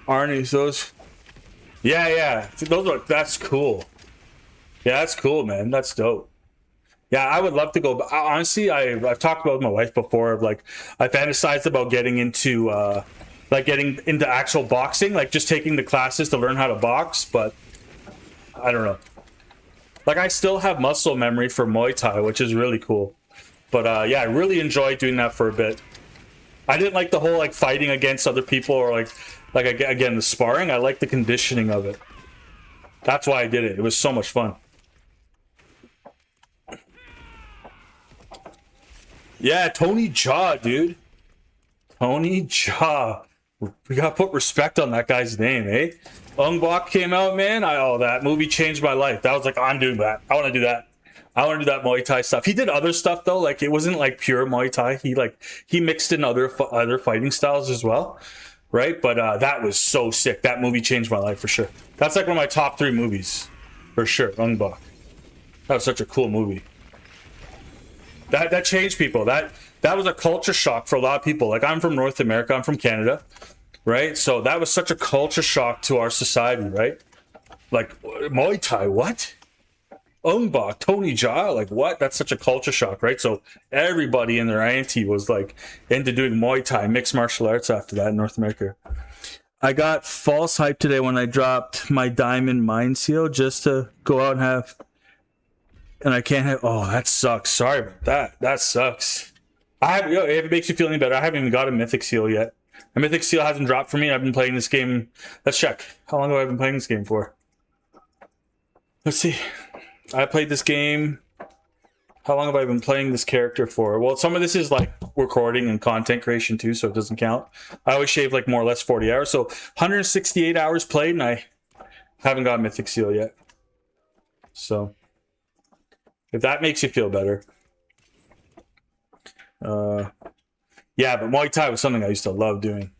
Arnie's those. Yeah. That's cool. Yeah, that's cool, man. That's dope. Yeah, I would love to go. But honestly, I've talked about with my wife before. Of like, I fantasized about getting into actual boxing, like just taking the classes to learn how to box. But I don't know. Like, I still have muscle memory for Muay Thai, which is really cool. But yeah, I really enjoyed doing that for a bit. I didn't like the whole like fighting against other people or like again the sparring. I like the conditioning of it. That's why I did it. It was so much fun. Yeah, Tony Jaa, dude. Tony Jaa. We gotta put respect on that guy's name, eh? Ung Bak came out, man. That movie changed my life. That was like, I'm doing that. I want to do that. I want to do that Muay Thai stuff. He did other stuff though. Like, it wasn't like pure Muay Thai. He mixed in other fighting styles as well, right? But that was so sick. That movie changed my life for sure. That's like one of my top 3 movies for sure. Ung Bak. That was such a cool movie. That changed people. That was a culture shock for a lot of people. Like, I'm from North America. I'm from Canada, right? So that was such a culture shock to our society, right? Like, Muay Thai, what? Ung Bak, Tony Jaa, like, what? That's such a culture shock, right? So everybody in their auntie was like into doing Muay Thai, mixed martial arts after that in North America. I got false hype today when I dropped my diamond mine seal just to go out and have. And I can't have. Oh, that sucks. Sorry about that. That sucks. If it makes you feel any better, I haven't even got a mythic seal yet. A mythic seal hasn't dropped for me. I've been playing this game. Let's check. How long have I been playing this game for? Let's see. I played this game. How long have I been playing this character for? Well, some of this is like recording and content creation too, so it doesn't count. I always shave like more or less 40 hours. So 168 hours played, and I haven't got a mythic seal yet. So if that makes you feel better. Yeah, but Muay Thai was something I used to love doing.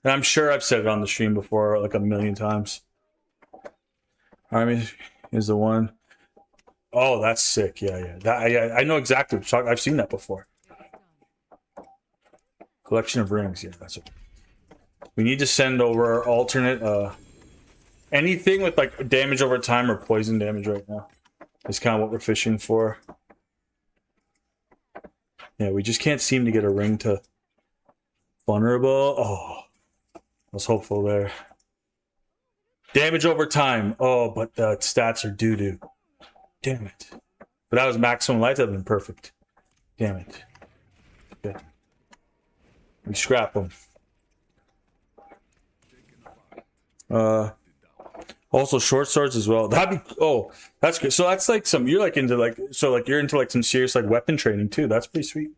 And I'm sure I've said it on the stream before like a million times. Army is the one. Oh, that's sick. Yeah. I know exactly what you're talking. I've seen that before. Collection of rings. Yeah, that's it. We need to send over alternate anything with like damage over time or poison damage right now. Is kind of what we're fishing for. Yeah, we just can't seem to get a ring to Vulnerable. Oh, I was hopeful there. Damage over time. Oh, but the stats are doo-doo. Damn it. But that was maximum life. That would have been perfect. Damn it. Okay. We scrap them. Also short swords as well. That'd be, oh, that's good. So that's like some, you're like into like, so like you're into like some serious like weapon training too. That's pretty sweet.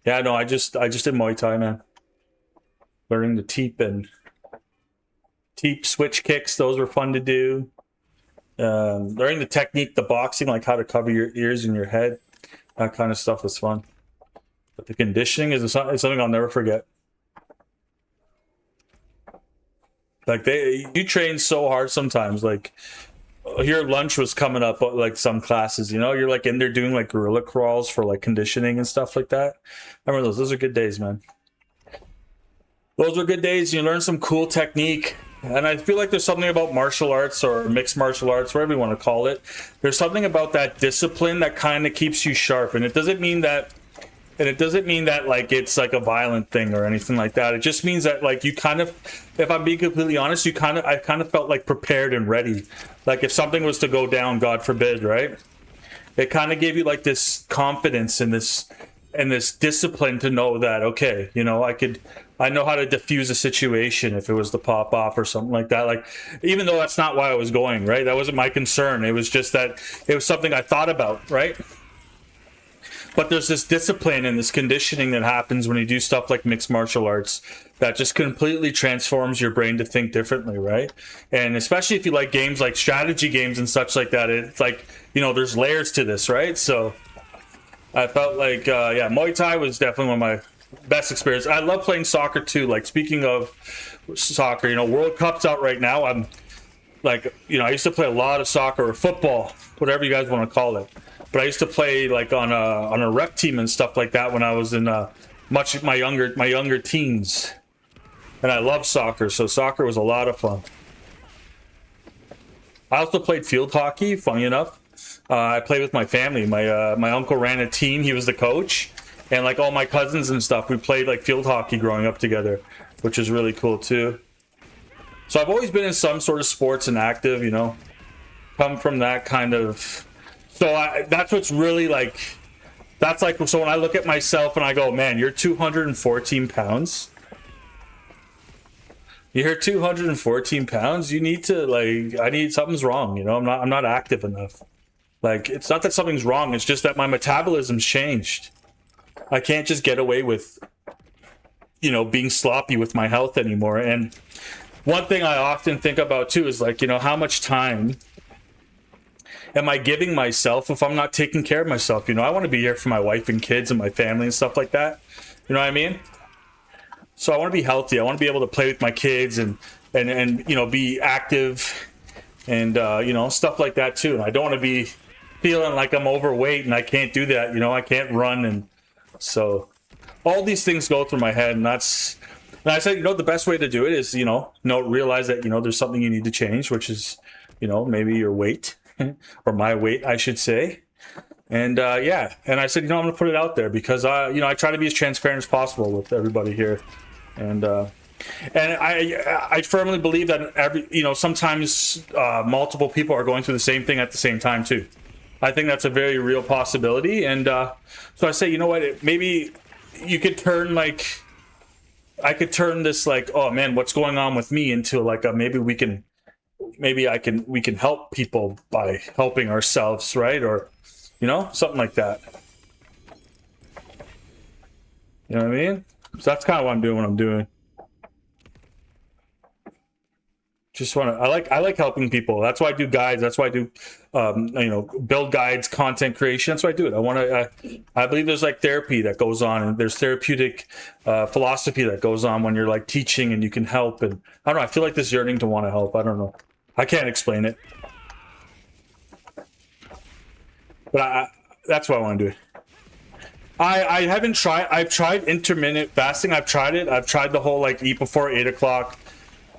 Yeah, no, I just did Muay Thai, man. Learning the teep switch kicks. Those were fun to do. Learning the technique, the boxing, like how to cover your ears and your head. That kind of stuff was fun. But the conditioning is something I'll never forget. Like you train so hard sometimes. Like here, lunch was coming up. Like some classes, you know, you're like in there doing like gorilla crawls for like conditioning and stuff like that. I remember those. Those are good days, man. Those were good days. You learn some cool technique. And I feel like there's something about martial arts or mixed martial arts, whatever you want to call it. There's something about that discipline that kind of keeps you sharp. And it doesn't mean that like it's like a violent thing or anything like that. It just means that like you kind of, if I'm being completely honest, I kind of felt like prepared and ready. Like if something was to go down, God forbid, right? It kind of gave you like this confidence and this discipline to know that, okay, you know, I know how to diffuse a situation if it was to pop off or something like that. Like, even though that's not why I was going, right? That wasn't my concern. It was just that it was something I thought about, right? But there's this discipline and this conditioning that happens when you do stuff like mixed martial arts that just completely transforms your brain to think differently, right? And especially if you like games like strategy games and such like that, it's like, you know, there's layers to this, right? So I felt like, yeah, Muay Thai was definitely one of my best experiences. I love playing soccer too. Like, speaking of soccer, you know, World Cup's out right now. I'm like, you know, I used to play a lot of soccer or football, whatever you guys want to call it. But I used to play like on a rep team and stuff like that when I was in my younger teens, and I loved soccer. So soccer was a lot of fun. I also played field hockey. Funny enough, I played with my family. My uncle ran a team. He was the coach, and like all my cousins and stuff, we played like field hockey growing up together, which is really cool too. So I've always been in some sort of sports and active, you know, come from that kind of. So that's what's really like, that's like, so when I look at myself and I go, man, you're 214 pounds. You're 214 pounds. You need to like, something's wrong. You know, I'm not active enough. Like, it's not that something's wrong. It's just that my metabolism's changed. I can't just get away with, you know, being sloppy with my health anymore. And one thing I often think about too is like, you know, how much time am I giving myself if I'm not taking care of myself? You know, I want to be here for my wife and kids and my family and stuff like that. You know what I mean? So I want to be healthy. I want to be able to play with my kids and you know, be active and you know, stuff like that too. And I don't want to be feeling like I'm overweight and I can't do that. You know, I can't run. And so all these things go through my head, and I said, you know, the best way to do it is, you know, realize that, you know, there's something you need to change, which is, you know, maybe your weight. Or my weight, I should say. And yeah, and I said, you know, I'm gonna put it out there because you know, I try to be as transparent as possible with everybody here. And I firmly believe that you know, sometimes multiple people are going through the same thing at the same time too. I think that's a very real possibility. And so I say, you know what, maybe you could turn like, I could turn this like, oh man, what's going on with me, into like maybe we can help people by helping ourselves, right? Or, you know, something like that. You know what I mean? So that's kind of what I'm doing when I'm doing. Just want to, I like helping people. That's why I do guides. That's why I do, you know, build guides, content creation. That's why I do it. I believe there's like therapy that goes on, and there's therapeutic philosophy that goes on when you're like teaching and you can help. And I don't know, I feel like this yearning to want to help. I don't know. I can't explain it. But that's what I want to do. I haven't tried. I've tried intermittent fasting. I've tried it. I've tried the whole like eat before 8 o'clock.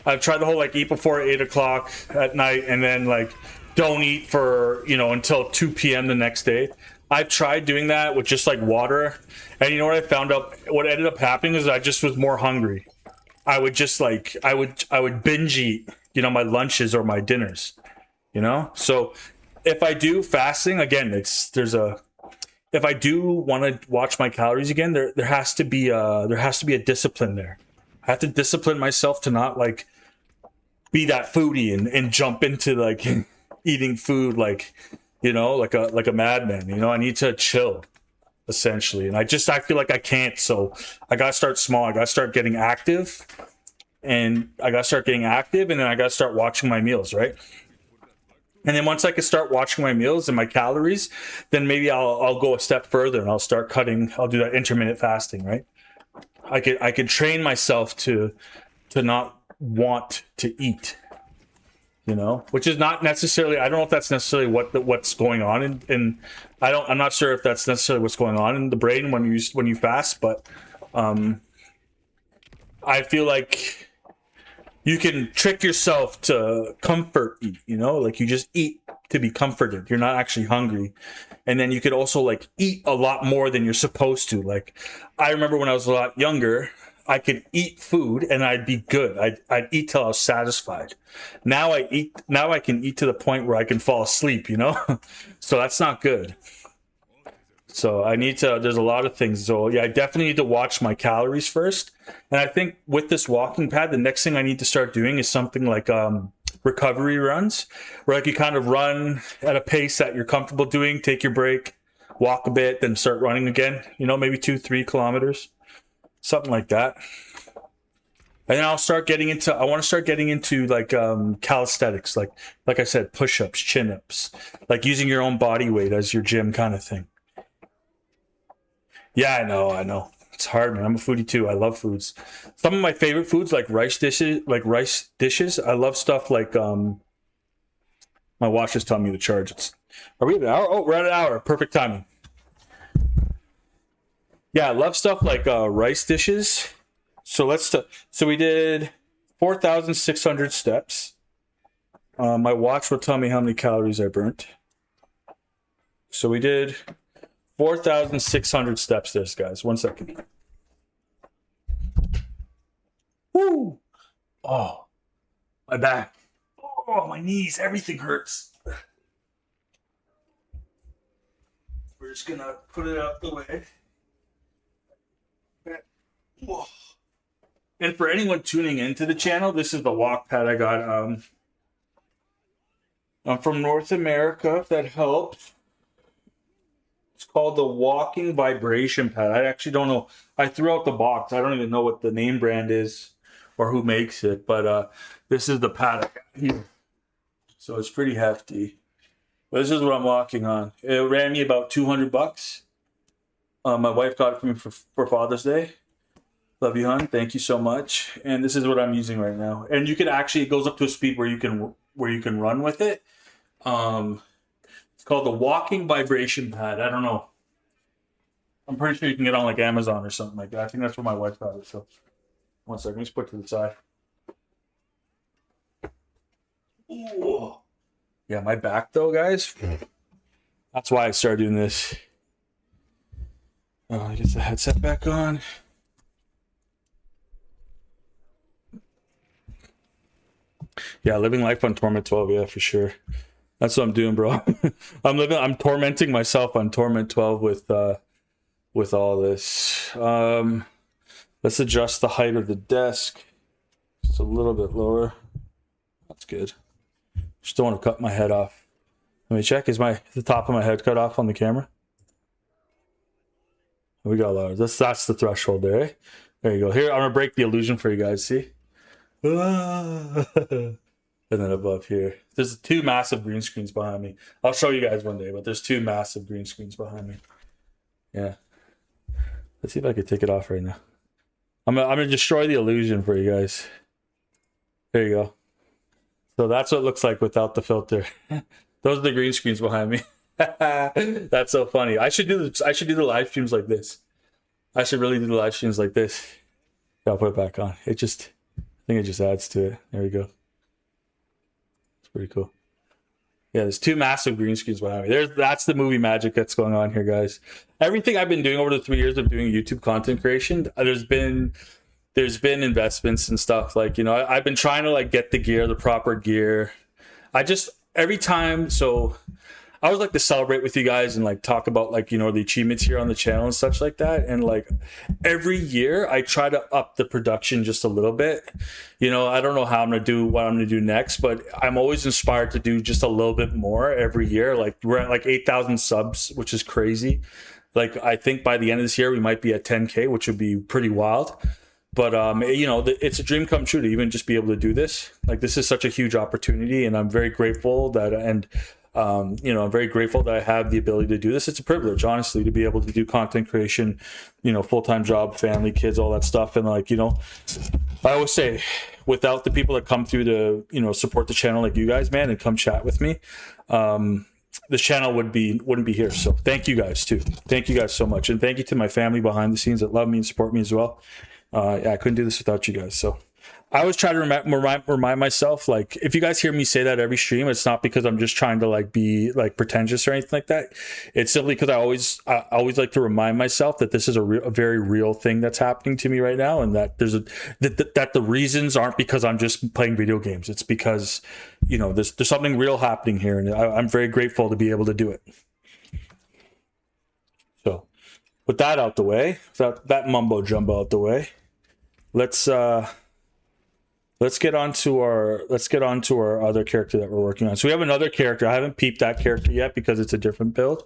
I've tried the whole like eat before 8 o'clock at night and then like don't eat for, you know, until 2 p.m. the next day. I've tried doing that with just like water, and you know what I found out? What ended up happening is I just was more hungry. I would just like I would binge eat, you know, my lunches or my dinners, you know. So if I do fasting again, there's a if I do want to watch my calories again, there has to be a discipline there. I have to discipline myself to not like be that foodie and jump into like eating food like, you know, like a madman. You know, I need to chill essentially, and I feel like I can't. So I gotta start small. I gotta start getting active, and then I gotta start watching my meals, right? And then once I can start watching my meals and my calories, then maybe I'll go a step further and I'll start cutting. I'll do that intermittent fasting, right? I could train myself to not want to eat, you know, which is not necessarily. I don't know if that's necessarily what's going on, and I'm not sure if that's necessarily what's going on in the brain when you fast, but I feel like you can trick yourself to comfort eat, you know, like you just eat to be comforted. You're not actually hungry. And then you could also like eat a lot more than you're supposed to. Like I remember when I was a lot younger, I could eat food and I'd be good. I'd eat till I was satisfied. Now I can eat to the point where I can fall asleep, you know? So that's not good. So there's a lot of things. So yeah, I definitely need to watch my calories first. And I think with this walking pad, the next thing I need to start doing is something like recovery runs, where like you kind of run at a pace that you're comfortable doing, take your break, walk a bit, then start running again, you know, maybe 2-3 kilometers, something like that. And then I want to start getting into like calisthenics, like I said, push-ups, chin-ups, like using your own body weight as your gym kind of thing. Yeah, I know. It's hard, man. I'm a foodie too. I love foods. Some of my favorite foods, like rice dishes. I love stuff like my watch is telling me to charge it. Are we at an hour? Oh, we're at an hour. Perfect timing. Yeah, I love stuff like rice dishes. So we did 4,600 steps. My watch will tell me how many calories I burnt. So we did 4,600 steps this, guys. 1 second. Woo! Oh, my back. Oh, my knees. Everything hurts. We're just going to put it out the way. Whoa. And for anyone tuning into the channel, this is the walk pad I got. I'm from North America, if that helps. It's called the Walking Vibration Pad. I actually don't know. I threw out the box. I don't even know what the name brand is or who makes it, but this is the pad I got here. So it's pretty hefty. But this is what I'm walking on. It ran me about $200. My wife got it for me for Father's Day. Love you, hon. Thank you so much. And this is what I'm using right now. And you can actually, it goes up to a speed where you can run with it. It's called the Walking Vibration Pad. I don't know. I'm pretty sure you can get on like Amazon or something like that. I think that's where my wife got it. So 1 second, let me just put it to the side. Ooh. Yeah, my back though, guys. That's why I started doing this. Get the headset back on. Yeah, living life on Torment 12, yeah, for sure. That's what I'm doing, bro. I'm tormenting myself on Torment 12 with all this. Let's adjust the height of the desk. Just a little bit lower. That's good. Just don't want to cut my head off. Let me check. Is the top of my head cut off on the camera? We got lower. That's the threshold there. Eh? There you go. Here, I'm gonna break the illusion for you guys. See? And then above here, there's 2 massive green screens behind me. I'll show you guys one day, but there's 2 massive green screens behind me. Yeah. Let's see if I can take it off right now. I'm gonna destroy the illusion for you guys. There you go. So that's what it looks like without the filter. Those are the green screens behind me. That's so funny. I should do the live streams like this. I should really do the live streams like this. Yeah, I'll put it back on. I think it just adds to it. There we go. It's pretty cool. Yeah, there's two massive green screens behind me. That's the movie magic that's going on here, guys. Everything I've been doing over the 3 years of doing YouTube content creation, there's been investments and stuff. Like, I've been trying to like get the gear, the proper gear. I just every time so I always like to celebrate with you guys and like talk about like the achievements here on the channel and such like that. And like every year I try to up the production just a little bit. I don't know how I'm gonna do what I'm gonna do next, but I'm always inspired to do just a little bit more every year. Like we're at like 8,000 subs, which is crazy. Like I think by the end of this year we might be at 10K, which would be pretty wild. But it's a dream come true to even just be able to do this. Like this is such a huge opportunity, and I'm very grateful that I'm very grateful that I have the ability to do this. It's a privilege, honestly, to be able to do content creation, full-time job, family, kids, all that stuff. And like, I always say, without the people that come through to, support the channel like you guys, man, and come chat with me, this channel wouldn't be here. So thank you guys too. Thank you guys so much. And thank you to my family behind the scenes that love me and support me as well. I couldn't do this without you guys. So I always try to remind myself, like, if you guys hear me say that every stream, it's not because I'm just trying to like be like pretentious or anything like that. It's simply because I always like to remind myself that this is a very real thing that's happening to me right now, and that that the reasons aren't because I'm just playing video games. It's because there's something real happening here, and I'm very grateful to be able to do it. So with that out the way, that mumbo jumbo out the way, let's get on to our other character that we're working on. So we have another character. I haven't peeped that character yet because it's a different build.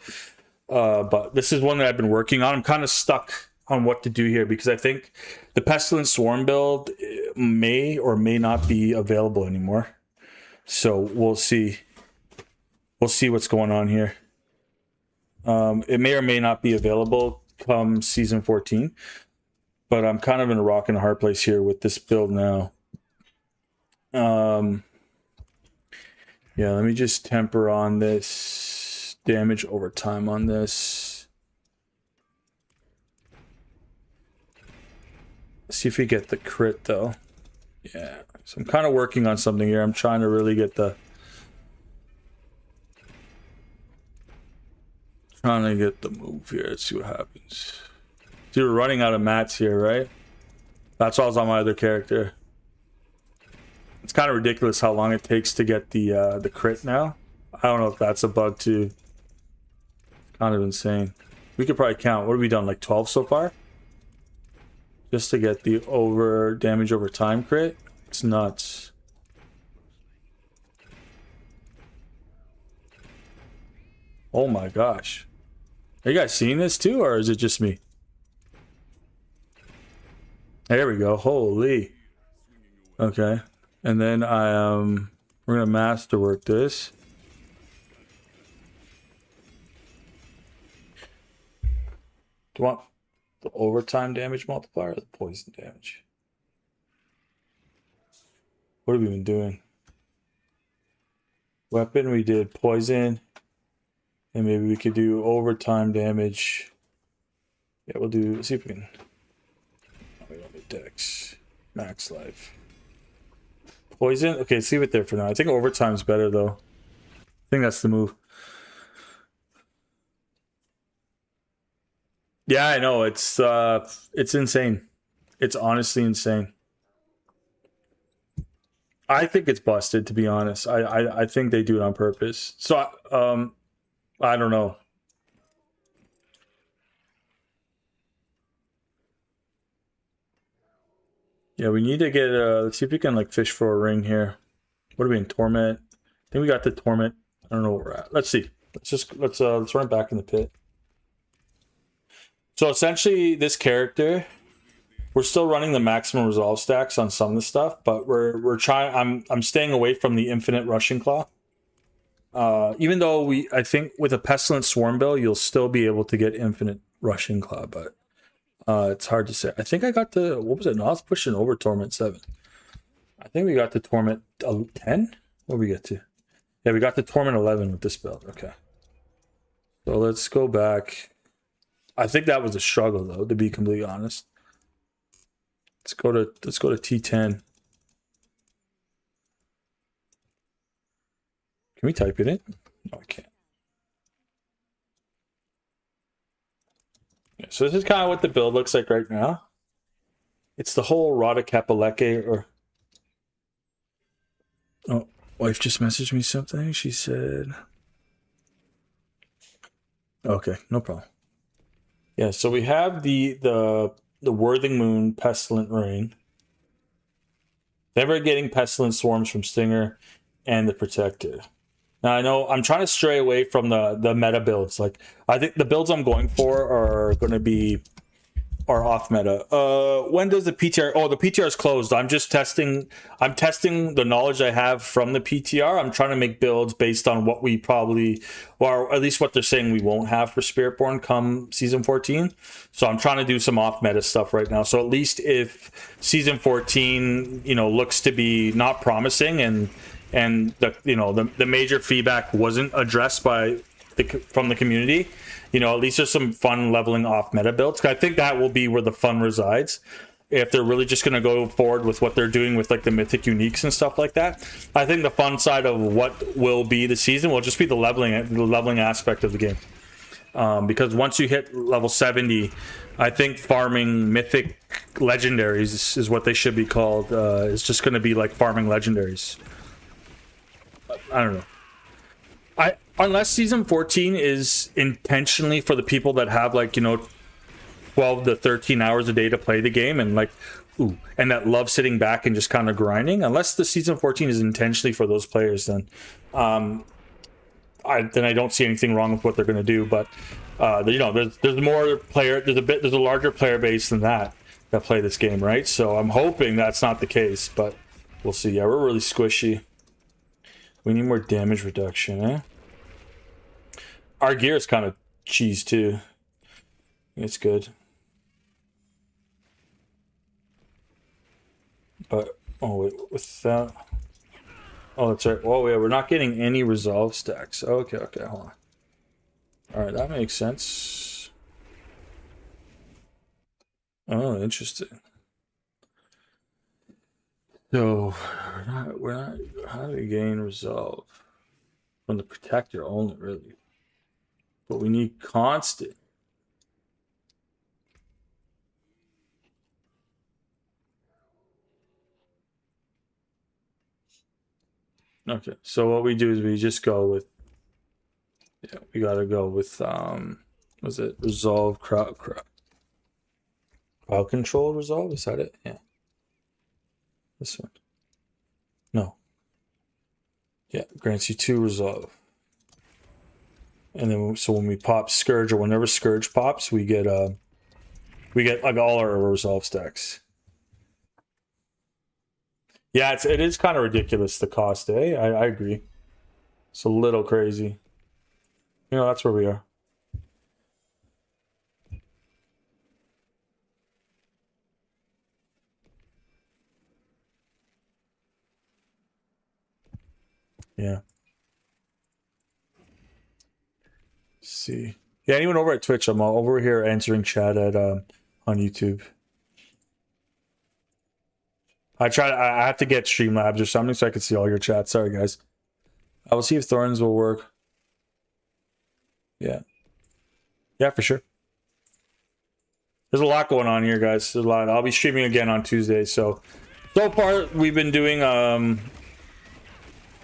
But this is one that I've been working on. I'm kind of stuck on what to do here because I think the Pestilent Swarm build may or may not be available anymore. So we'll see. We'll see what's going on here. It may or may not be available come season 14. But I'm kind of in a rock and a hard place here with this build now. Yeah, let me just temper on this damage over time on this. Let's see if we get the crit though. Yeah, so I'm kind of working on something here. I'm trying to really get the move here. Let's see what happens. So we're running out of mats here, right? That's why I was on my other character. It's kind of ridiculous how long it takes to get the crit now. I don't know if that's a bug too. It's kind of insane. We could probably count. What have we done? Like 12 so far? Just to get the damage over time crit? It's nuts. Oh my gosh. Are you guys seeing this too, or is it just me? There we go. Holy. Okay. And then we're gonna masterwork this. Do you want the overtime damage multiplier or the poison damage? What have we been doing? Weapon, we did poison. And maybe we could do overtime damage. Yeah, let's see if we can. Oh, we don't need dex. Max life. Poison? Okay, let's leave it there for now. I think overtime's better though. I think that's the move. Yeah, I know. It's insane. It's honestly insane. I think it's busted, to be honest. I think they do it on purpose. So I don't know. Yeah, we need to get let's see if we can like fish for a ring here. What are we in? Torment? I think we got the torment. I don't know where we're at. Let's see. Let's run it back in the pit. So essentially this character, we're still running the maximum resolve stacks on some of the stuff, but we're trying. I'm staying away from the infinite rushing claw. Even though I think with a Pestilent Swarm build, you'll still be able to get infinite rushing claw, but it's hard to say. I think I got the, what was it? No, I was pushing over Torment 7. I think we got the Torment 10? What did we get to? Yeah, we got the Torment 11 with this build. Okay. So let's go back. I think that was a struggle though, to be completely honest. Let's go to T10. Can we type it in? No, I can't. Yeah, so this is kind of what the build looks like right now. It's the whole Rada Kapaleke or... Oh, wife just messaged me something. She said... Okay, no problem. Yeah, so we have the Worthing Moon Pestilent Rain. Never getting Pestilent Swarms from Stinger and the Protector. Now I know I'm trying to stray away from the meta builds. Like I think the builds I'm going for are going to be off meta. When does the PTR? Oh, the PTR is closed. I'm just testing. I'm testing the knowledge I have from the PTR. I'm trying to make builds based on what we probably, or at least what they're saying we won't have for Spiritborn come season 14. So I'm trying to do some off meta stuff right now. So at least if season 14, looks to be not promising and the major feedback wasn't addressed from the community, at least there's some fun leveling off meta builds. I think that will be where the fun resides. If they're really just going to go forward with what they're doing with like the mythic uniques and stuff like that, I think the fun side of what will be the season will just be the leveling aspect of the game. Because once you hit level 70, I think farming mythic legendaries is what they should be called. It's just going to be like farming legendaries. I don't know. Unless season 14 is intentionally for the people that have 12 to 13 hours a day to play the game and and that love sitting back and just kind of grinding. Unless the season 14 is intentionally for those players, then I don't see anything wrong with what they're going to do. But there's more player. There's a larger player base than that play this game, right? So I'm hoping that's not the case, but we'll see. Yeah, we're really squishy. We need more damage reduction, eh? Our gear is kind of cheese too. It's good. But, oh wait, with that... Oh, that's right. Oh yeah, we're not getting any resolve stacks. Okay, hold on. Alright, that makes sense. Oh, interesting. So, we're not... How do we gain resolve? From the Protector only, really. But we need constant. Okay, so what we do is we just go with, we gotta go with was it resolve crowd control resolve? Is that it? Yeah. This one. No. Yeah, grants you 2 resolve. And then so when we pop Scourge, or whenever Scourge pops, we get like all our resolve stacks. Yeah, it is kind of ridiculous, the cost, eh? I agree. It's a little crazy. That's where we are. Yeah. See. Yeah, anyone over at Twitch, I'm over here answering chat at on YouTube. I have to get Streamlabs or something so I can see all your chats. Sorry, guys. I will see if Thorns will work. Yeah. Yeah, for sure. There's a lot going on here, guys. There's a lot. I'll be streaming again on Tuesday. So far, we've been doing...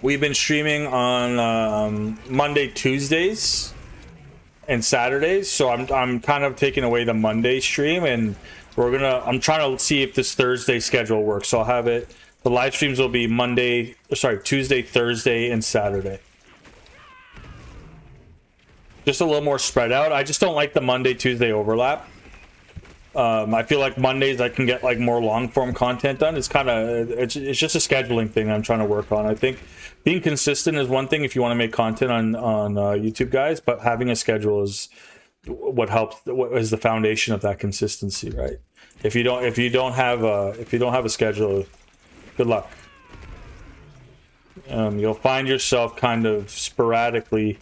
we've been streaming on Monday, Tuesdays, and Saturdays. So I'm kind of taking away the Monday stream, and I'm trying to see if this Thursday schedule works. So I'll have it. The live streams will be Tuesday, Thursday, and Saturday. Just a little more spread out. I just don't like the Monday, Tuesday overlap. I feel like Mondays I can get more long form content done. It's just a scheduling thing I'm trying to work on. I think being consistent is one thing if you want to make content on YouTube, guys, but having a schedule is what is the foundation of that consistency, right? If you don't have a schedule, good luck. You'll find yourself kind of sporadically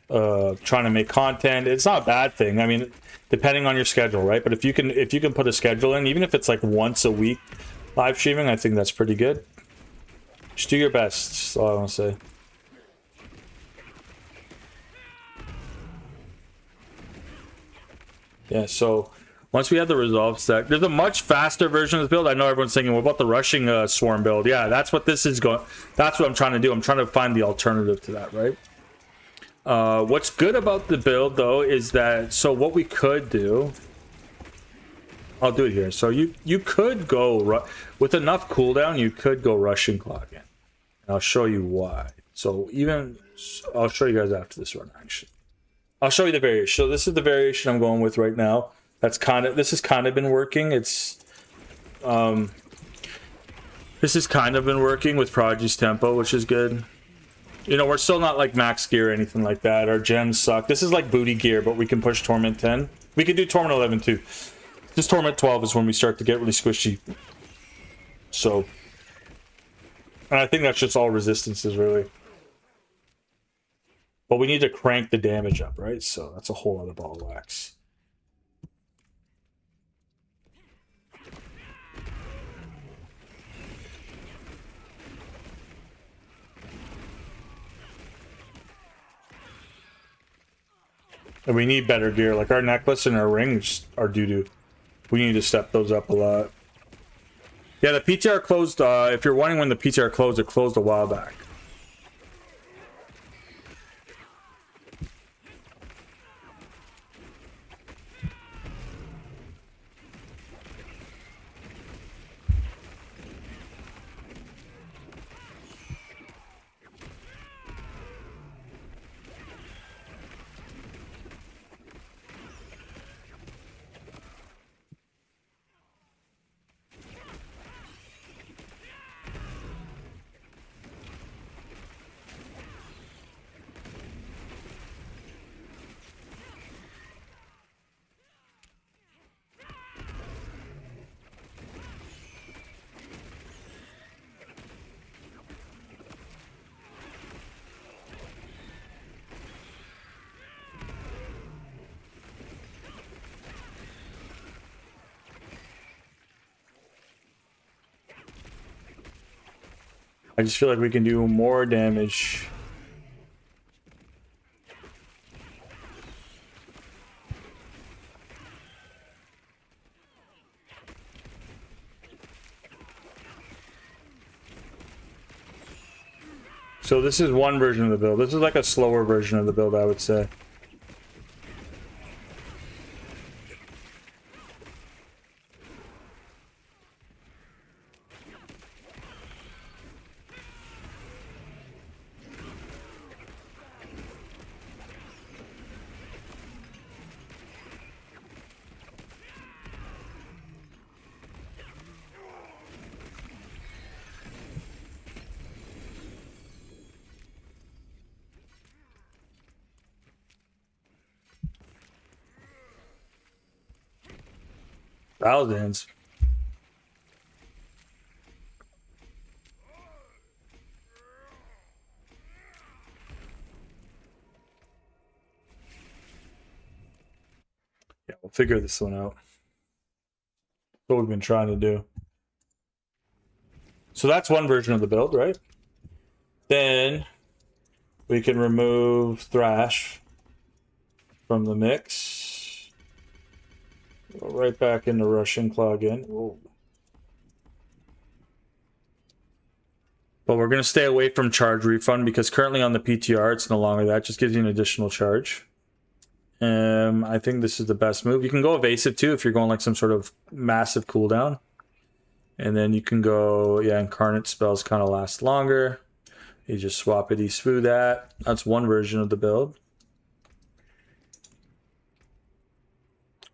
trying to make content. It's not a bad thing. I mean, depending on your schedule, right? But if you can put a schedule in, even if it's once a week live streaming, I think that's pretty good. Just do your best. That's all I want to say. Yeah, so once we have the resolve set, there's a much faster version of the build. I know everyone's thinking, what about the rushing swarm build? Yeah, that's what this is going. That's what I'm trying to do. I'm trying to find the alternative to that, right? What's good about the build though is that, so what we could do, I'll do it here. So you could go with enough cooldown, you could go rushing clock in. And I'll show you why. So I'll show you guys after this run actually. I'll show you the variation. So this is the variation I'm going with right now. This has kind of been working. This has kind of been working with Prodigy's tempo, which is good. You know, we're still not like max gear or anything like that. Our gems suck. This is like booty gear, but we can push Torment 10. We can do Torment 11 too. Just Torment 12 is when we start to get really squishy. So, and I think that's just all resistances really. But we need to crank the damage up, right? So that's a whole other ball of wax. And we need better gear. Like our necklace and our rings are doo-doo. We need to step those up a lot. Yeah, the PTR closed. If you're wondering when the PTR closed, it closed a while back. I just feel like we can do more damage. So this is one version of the build. This is like a slower version of the build, I would say. Thousands. Yeah, we'll figure this one out. What we've been trying to do. So that's one version of the build, right? Then we can remove Thrash from the mix. Go right back into Russian Claw again. Whoa. But we're going to stay away from charge refund because currently on the PTR it's no longer that. It just gives you an additional charge. I think this is the best move. You can go evasive too if you're going like some sort of massive cooldown. And then you can go, yeah, incarnate spells kind of last longer. You just swappity swoo that. That's one version of the build.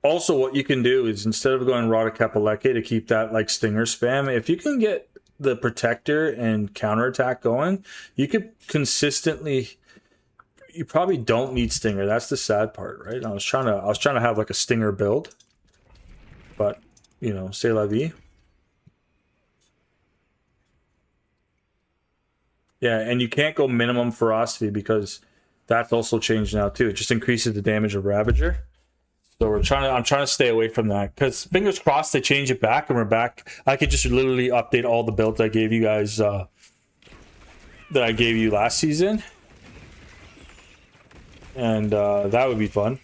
Also, what you can do is instead of going Rada Kapaleke to keep that like stinger spam, if you can get the protector and counterattack going, you could consistently. You probably don't need stinger. That's the sad part, right? I was trying to have like a stinger build, but you know, c'est la vie. Yeah, and you can't go minimum ferocity because that's also changed now too. It just increases the damage of Ravager. So I'm trying to stay away from that because fingers crossed they change it back and we're back. I could just literally update all the builds I gave you guys that I gave you last season. And that would be fun.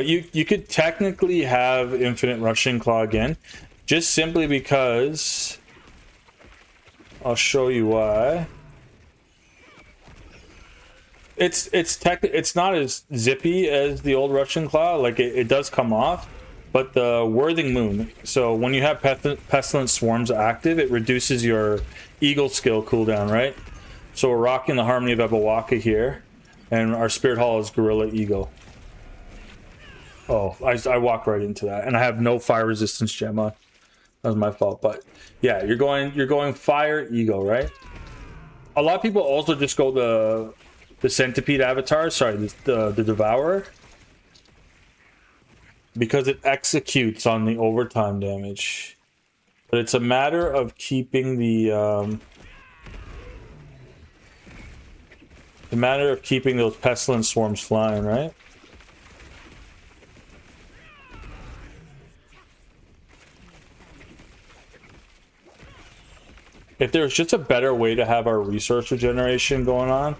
But you could technically have infinite rushing claw again, just simply because I'll show you why. It's not as zippy as the old rushing claw. Like it does come off, but the Worthing Moon. So when you have pestilent swarms active, it reduces your eagle skill cooldown, right? So we're rocking the Harmony of Ebawaka here, and our Spirit Hall is Gorilla Eagle. Oh, I walked right into that, and I have no fire resistance gem on. That was my fault, but yeah, you're going fire eagle, right? A lot of people also just go the centipede avatar, sorry, the devourer, because it executes on the overtime damage. But it's a matter of keeping the those pestilent swarms flying, right? If there's just a better way to have our resource regeneration going on,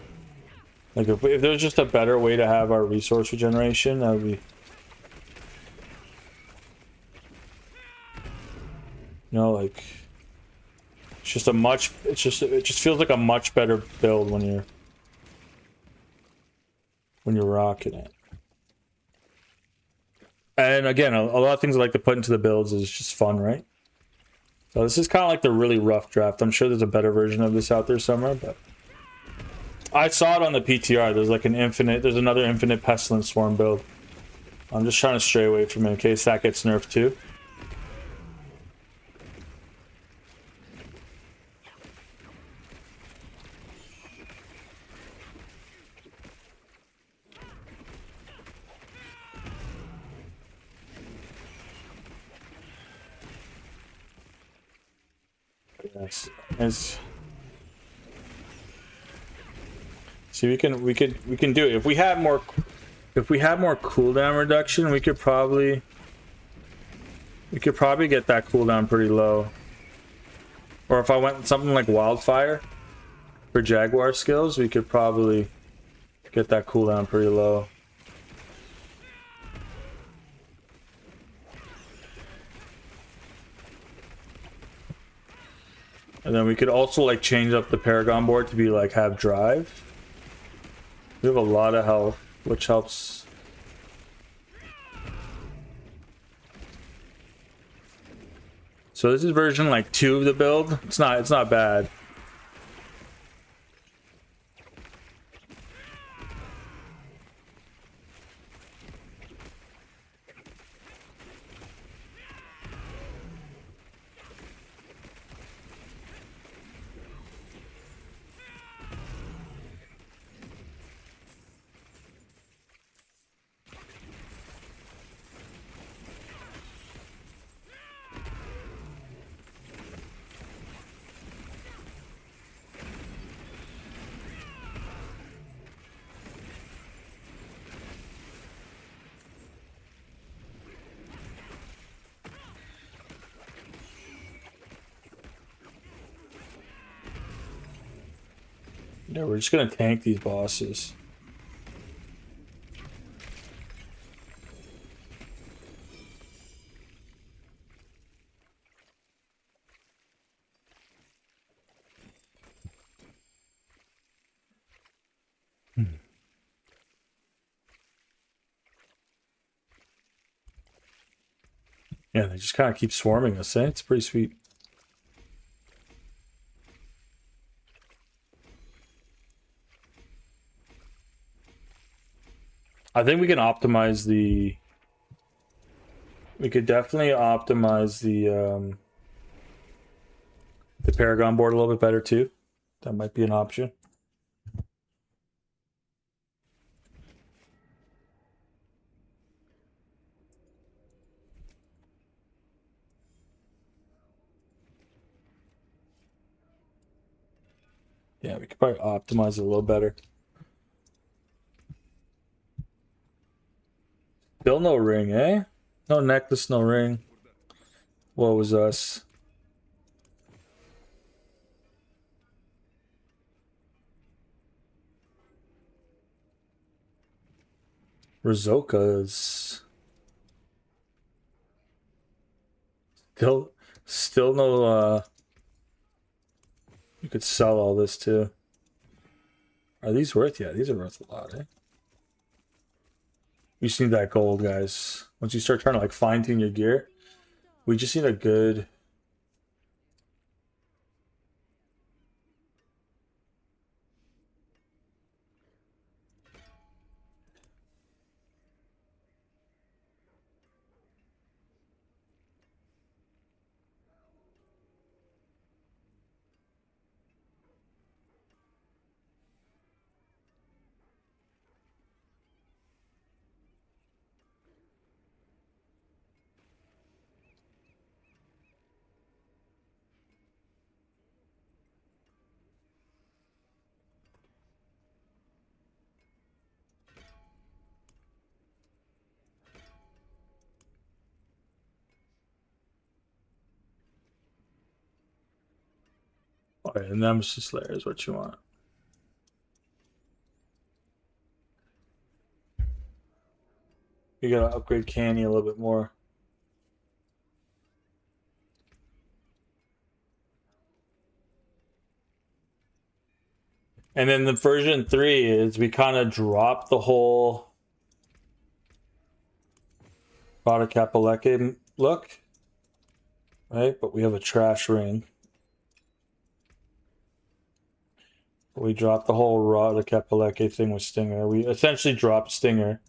like if there's just a better way to have our resource regeneration, that would be, you know, like it's just it just feels like a much better build when you're rocking it. And again, a lot of things I like to put into the builds is just fun, right? So this is kind of like the really rough draft. I'm sure there's a better version of this out there somewhere, but I saw it on the PTR. There's another infinite pestilent swarm build. I'm just trying to stray away from it in case that gets nerfed too. Yes. See, we can do it. If we had more cooldown reduction, we could probably get that cooldown pretty low. Or if I went something like wildfire for Jaguar skills, we could probably get that cooldown pretty low. And then we could also like change up the Paragon board to be like have drive. We have a lot of health, which helps. So this is version like 2 of the build. It's not bad. Yeah, we're just gonna tank these bosses. Yeah, they just kind of keep swarming us, eh? It's pretty sweet. I think we can optimize the... We could definitely optimize the Paragon board a little bit better too. That might be an option. Yeah, we could probably optimize it a little better. Still no ring, eh? No necklace, no ring. What was us? Rizoka's. Still no, you could sell all this too. Are these worth? Yeah, these are worth a lot, eh? You just need that gold, guys. Once you start trying to like fine tune your gear, we just need a good. Oh, yeah, Nemesis layer is what you want. You gotta upgrade Canny a little bit more. And then the version 3 is we kind of drop the whole Rada Kapaleke look, right? But we have a trash ring. We drop the whole Rada Kapaleke thing with Stinger. We essentially drop Stinger,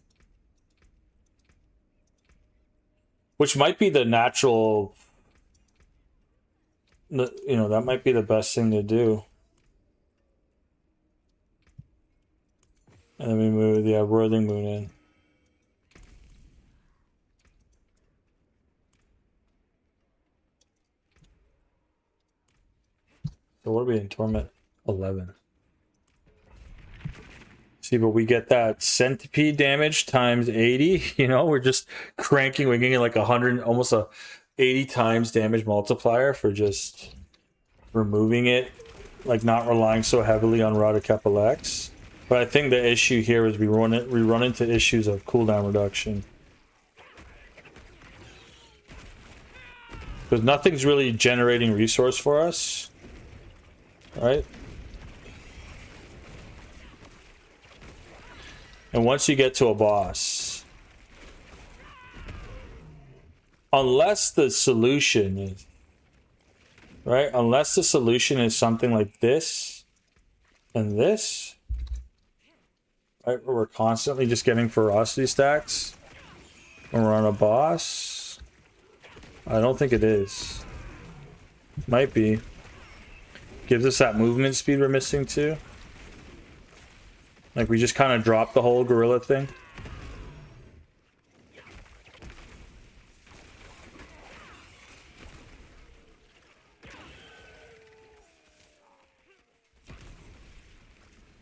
which might be the natural, you know, that might be the best thing to do. And then we move the Worthing Moon in. So what are we in Torment 11? See, but we get that centipede damage times 80. You know, we're just cranking. We're getting like 100, almost a 80 times damage multiplier for just removing it, like not relying so heavily on Rada Kapalex. But I think the issue here is we run into issues of cooldown reduction. Because nothing's really generating resource for us. Right? And once you get to a boss, unless the solution is, right? Unless the solution is something like this and this, right? Where we're constantly just getting ferocity stacks when we're on a boss. I don't think it is. Might be. Gives us that movement speed we're missing too. Like we just kind of drop the whole gorilla thing.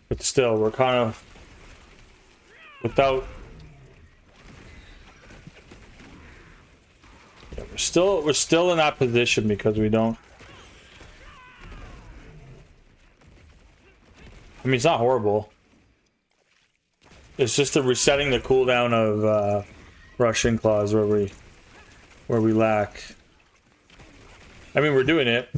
But still, we're kind of without. Yeah, we're still in that position because we don't. I mean, it's not horrible. It's just the resetting the cooldown of Rushing Claws where we lack. I mean, we're doing it.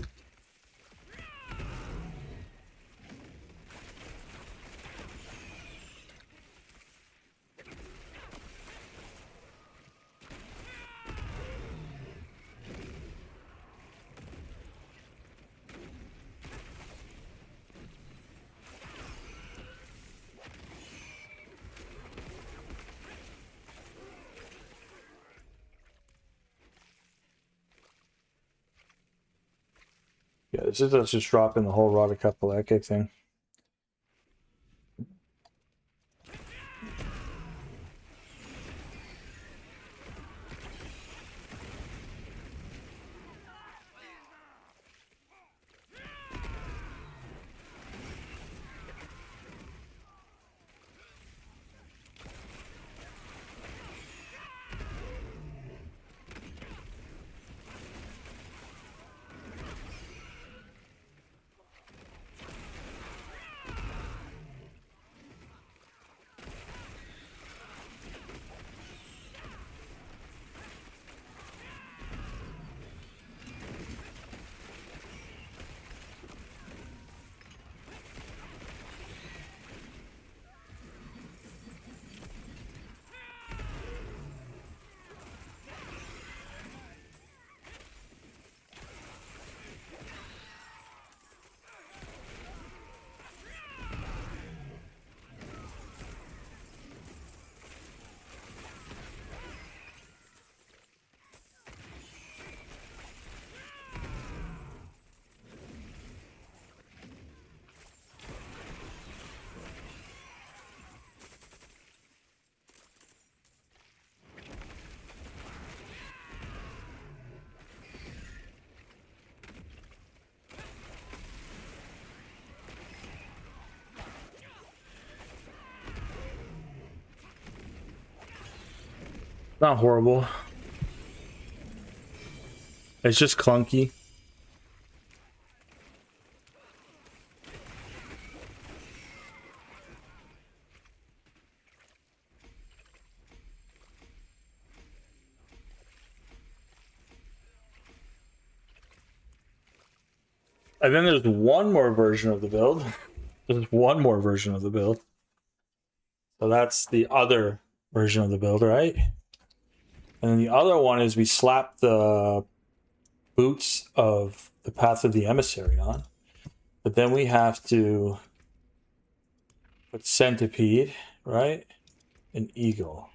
Yeah, this is us just dropping the whole Rada Kapaleke thing. Not horrible. It's just clunky. And then there's one more version of the build. There's one more version of the build. So that's the other version of the build, right? And then the other one is we slap the boots of the Path of the Emissary on. But then we have to put Centipede, right? And Eagle.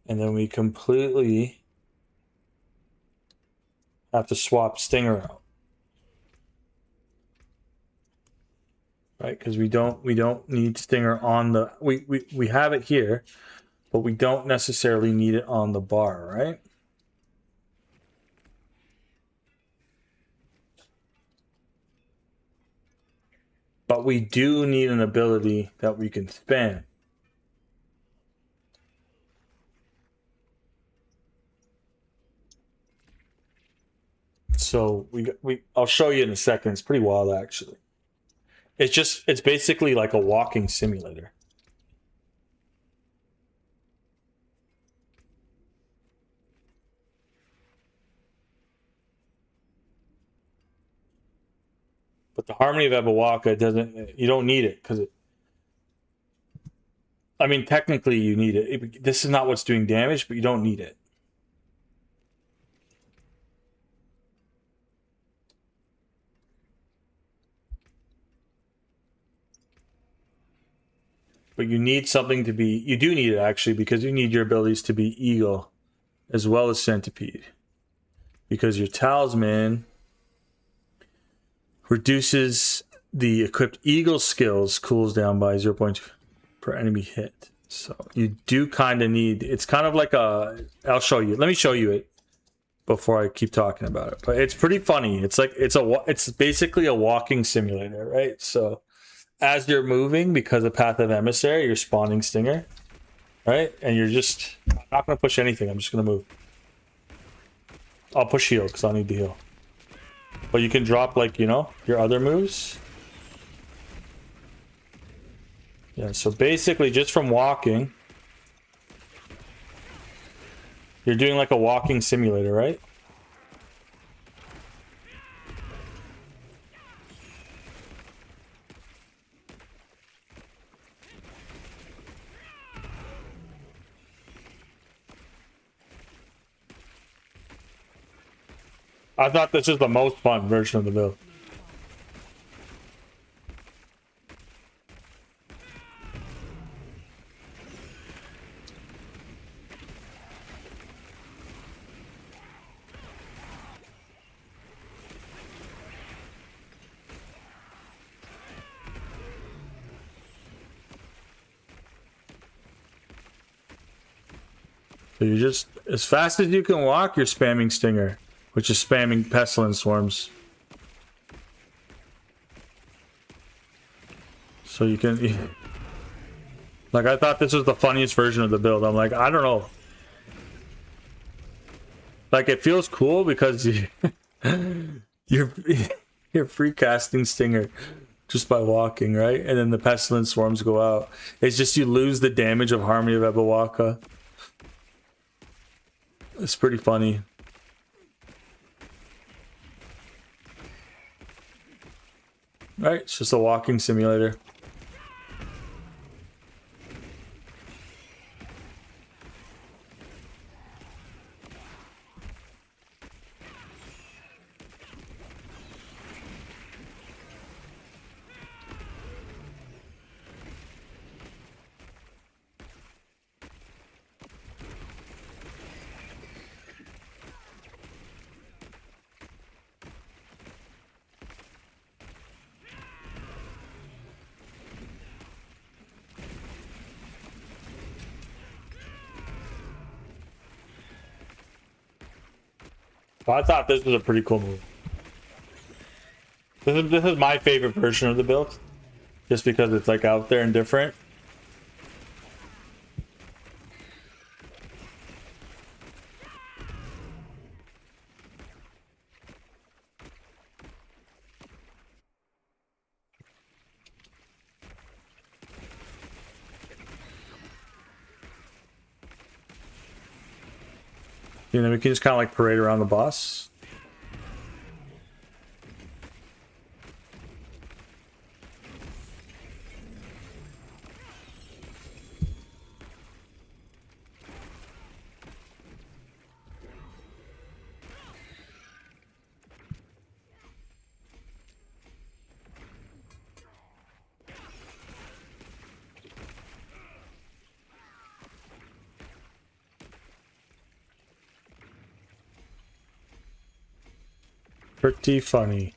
And then we completely have to swap Stinger out. Right, because we don't need Stinger on the we have it here, but we don't necessarily need it on the bar, right? But we do need an ability that we can spam. So I'll show you in a second. It's pretty wild actually. It's basically like a walking simulator. But the Harmony of Ebawaka doesn't, you don't need it because I mean, technically you need it. This is not what's doing damage, but you don't need it. But you need something to be, you do need it actually, because you need your abilities to be Eagle as well as Centipede. Because your Talisman reduces the equipped Eagle skills, cools down by 0 points per enemy hit. So you do kind of need, it's kind of like a, I'll show you. Let me show you it before I keep talking about it. But it's pretty funny. It's like, it's basically a walking simulator, right? So as you're moving, because of Path of Emissary, you're spawning Stinger, right? And you're just, I'm not going to push anything. I'm just going to move. I'll push heal because I'll need to heal. But you can drop, like, you know, your other moves. Yeah, so basically just from walking, you're doing like a walking simulator, right? I thought this was the most fun version of the build. So you're just, as fast as you can walk, you're spamming Stinger, which is spamming Pestilence Swarms. So you can, like, I thought this was the funniest version of the build. I'm like, I don't know. Like, it feels cool because you're free casting Stinger just by walking, right? And then the Pestilence Swarms go out. It's just you lose the damage of Harmony of Ebawaka. It's pretty funny. Right, it's just a walking simulator. Well, I thought this was a pretty cool move. This is my favorite version of the build, just because it's like out there and different. You know, we can just kind of like parade around the boss. Pretty funny.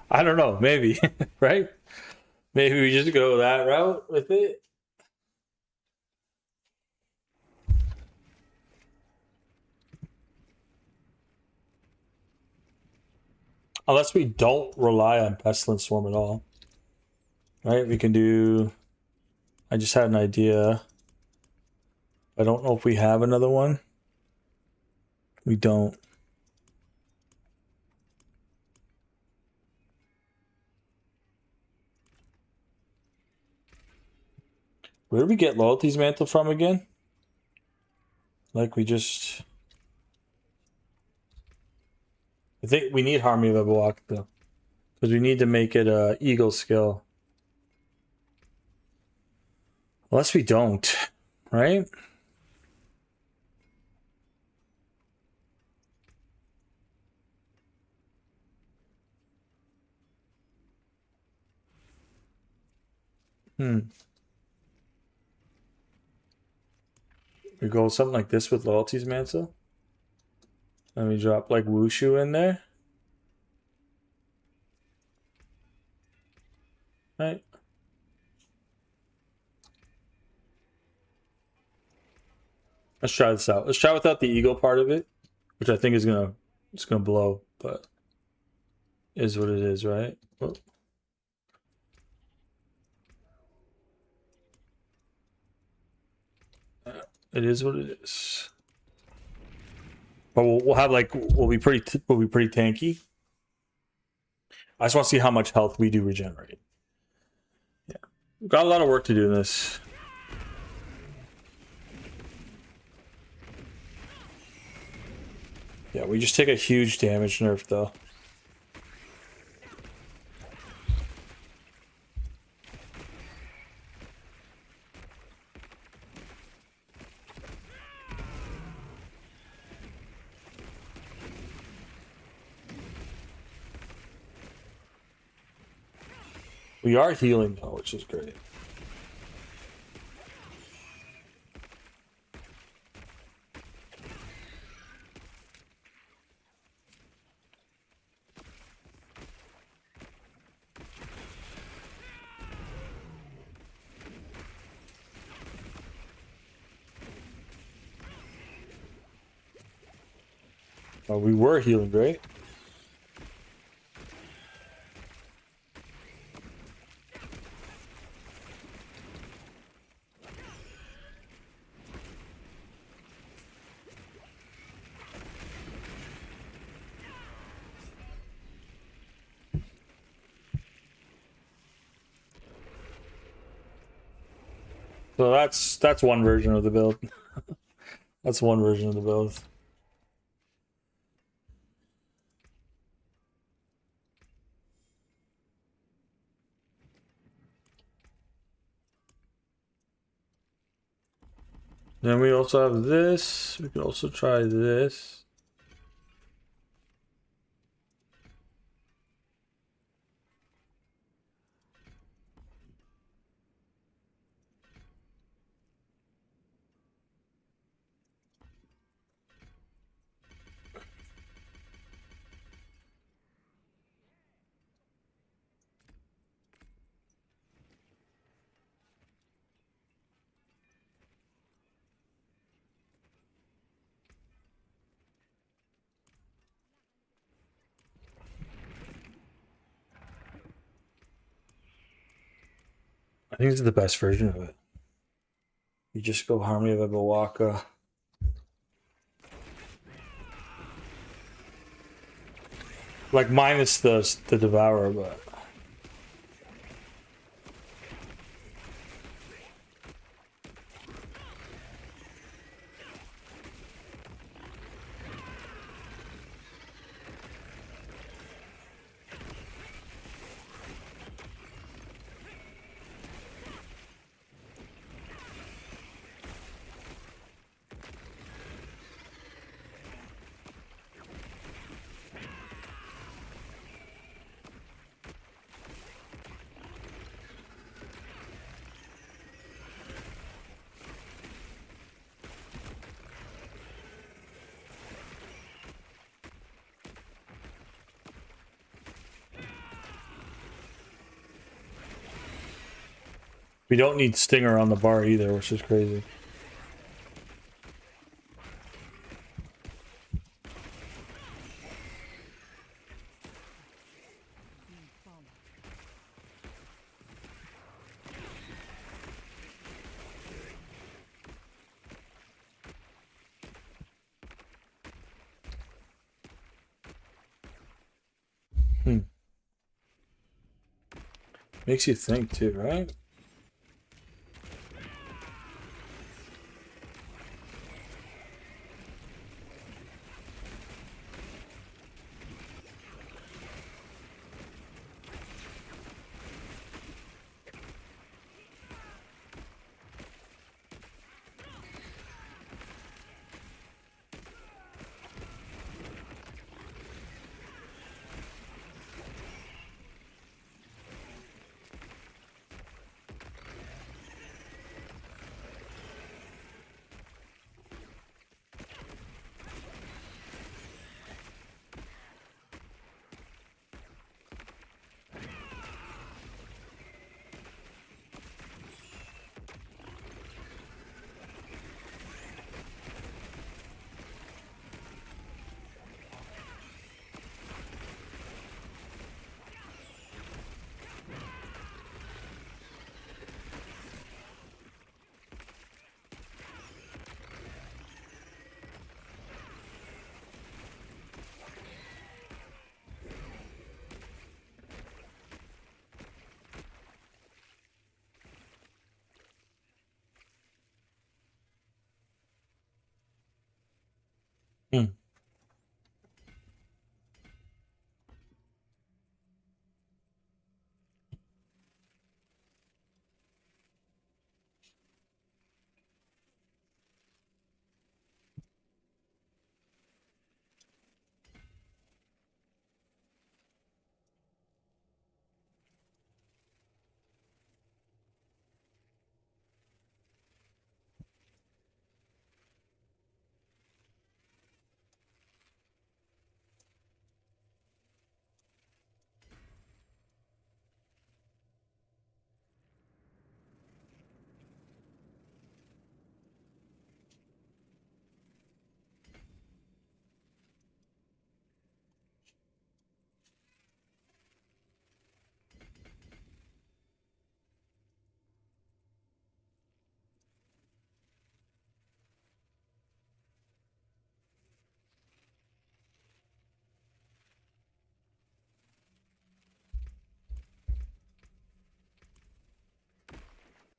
I don't know, maybe, right? Maybe we just go that route with it. Unless we don't rely on Pestilence Swarm at all. Right? We can do... I just had an idea. I don't know if we have another one. We don't. Where did we get Loyalty's Mantle from again? Like we just... I think we need Harmony of Ebawak though. Because we need to make it a Eagle skill. Unless we don't, right? We go something like this with Loyalty's Mantle. And we drop like Wushu in there. Right? Let's try this out. Let's try without the Eagle part of it, which I think is it's gonna blow, but is what it is, right? Oh. It is what it is. But we'll have like we'll be pretty tanky. I just want to see how much health we do regenerate. Yeah, we've got a lot of work to do in this. Yeah, we just take a huge damage nerf though. We are healing though, which is great. Oh, we were healing great. So that's one version of the build. That's one version of the build. Then we also have this. We can also try this. I think this is the best version of it. You just go Harmony of Ebawaka. Like minus the devourer, but we don't need Stinger on the bar either, which is crazy. Hmm. Makes you think too, right? Hmm.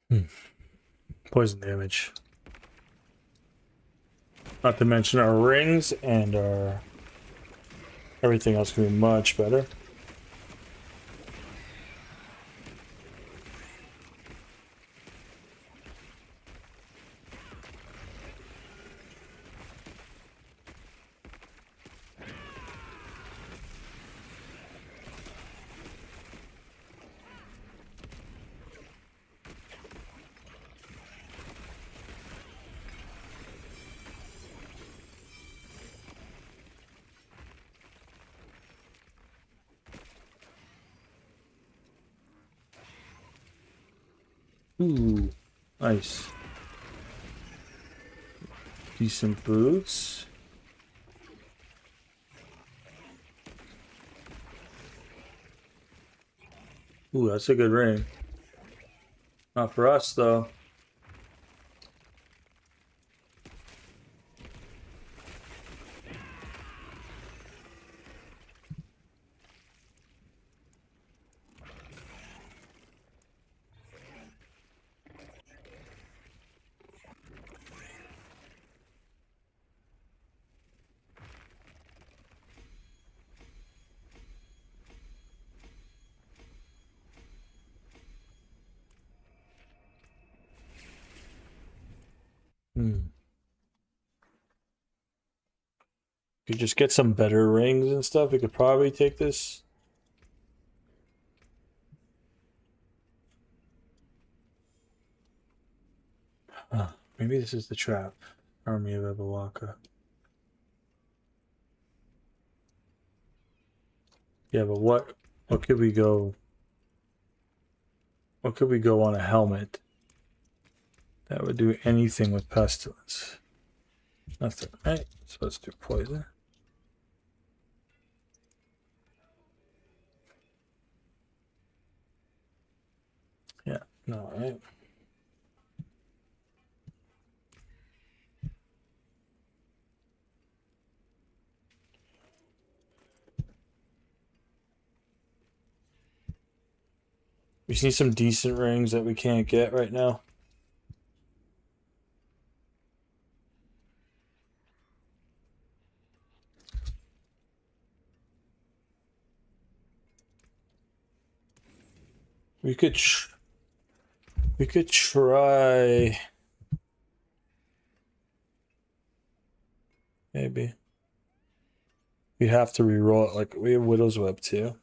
Hmm. Poison damage. Not to mention our rings and our everything else can be much better. Ooh, nice. Decent boots. Ooh, that's a good ring. Not for us though. You just get some better rings and stuff. We could probably take this. Maybe this is the trap. Army of Ebawaka. Yeah, but what could we go? What could we go on a helmet that would do anything with pestilence? Nothing, right? So let's do poison. Yeah, no, right? We see some decent rings that we can't get right now. We could try. Maybe. We'd have to re-roll it. Like, we have Widow's Web too.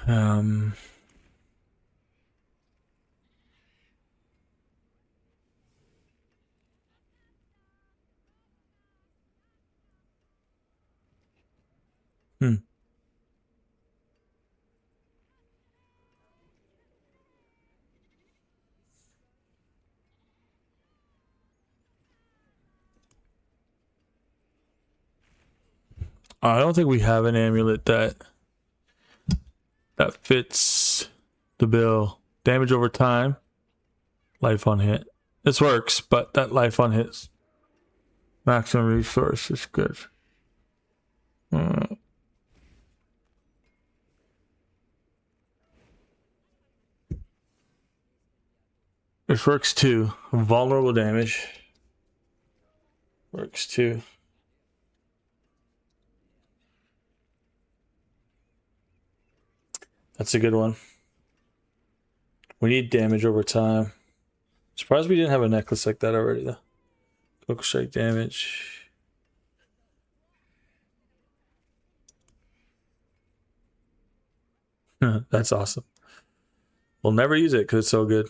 Um. Hmm. I don't think we have an amulet that fits the bill. Damage over time, life on hit. This works, but that life on hit maximum resource is good. This works too. Vulnerable damage works too. That's a good one. We need damage over time. Surprised we didn't have a necklace like that already though. Cloak strike damage. That's awesome. We'll never use it because it's so good.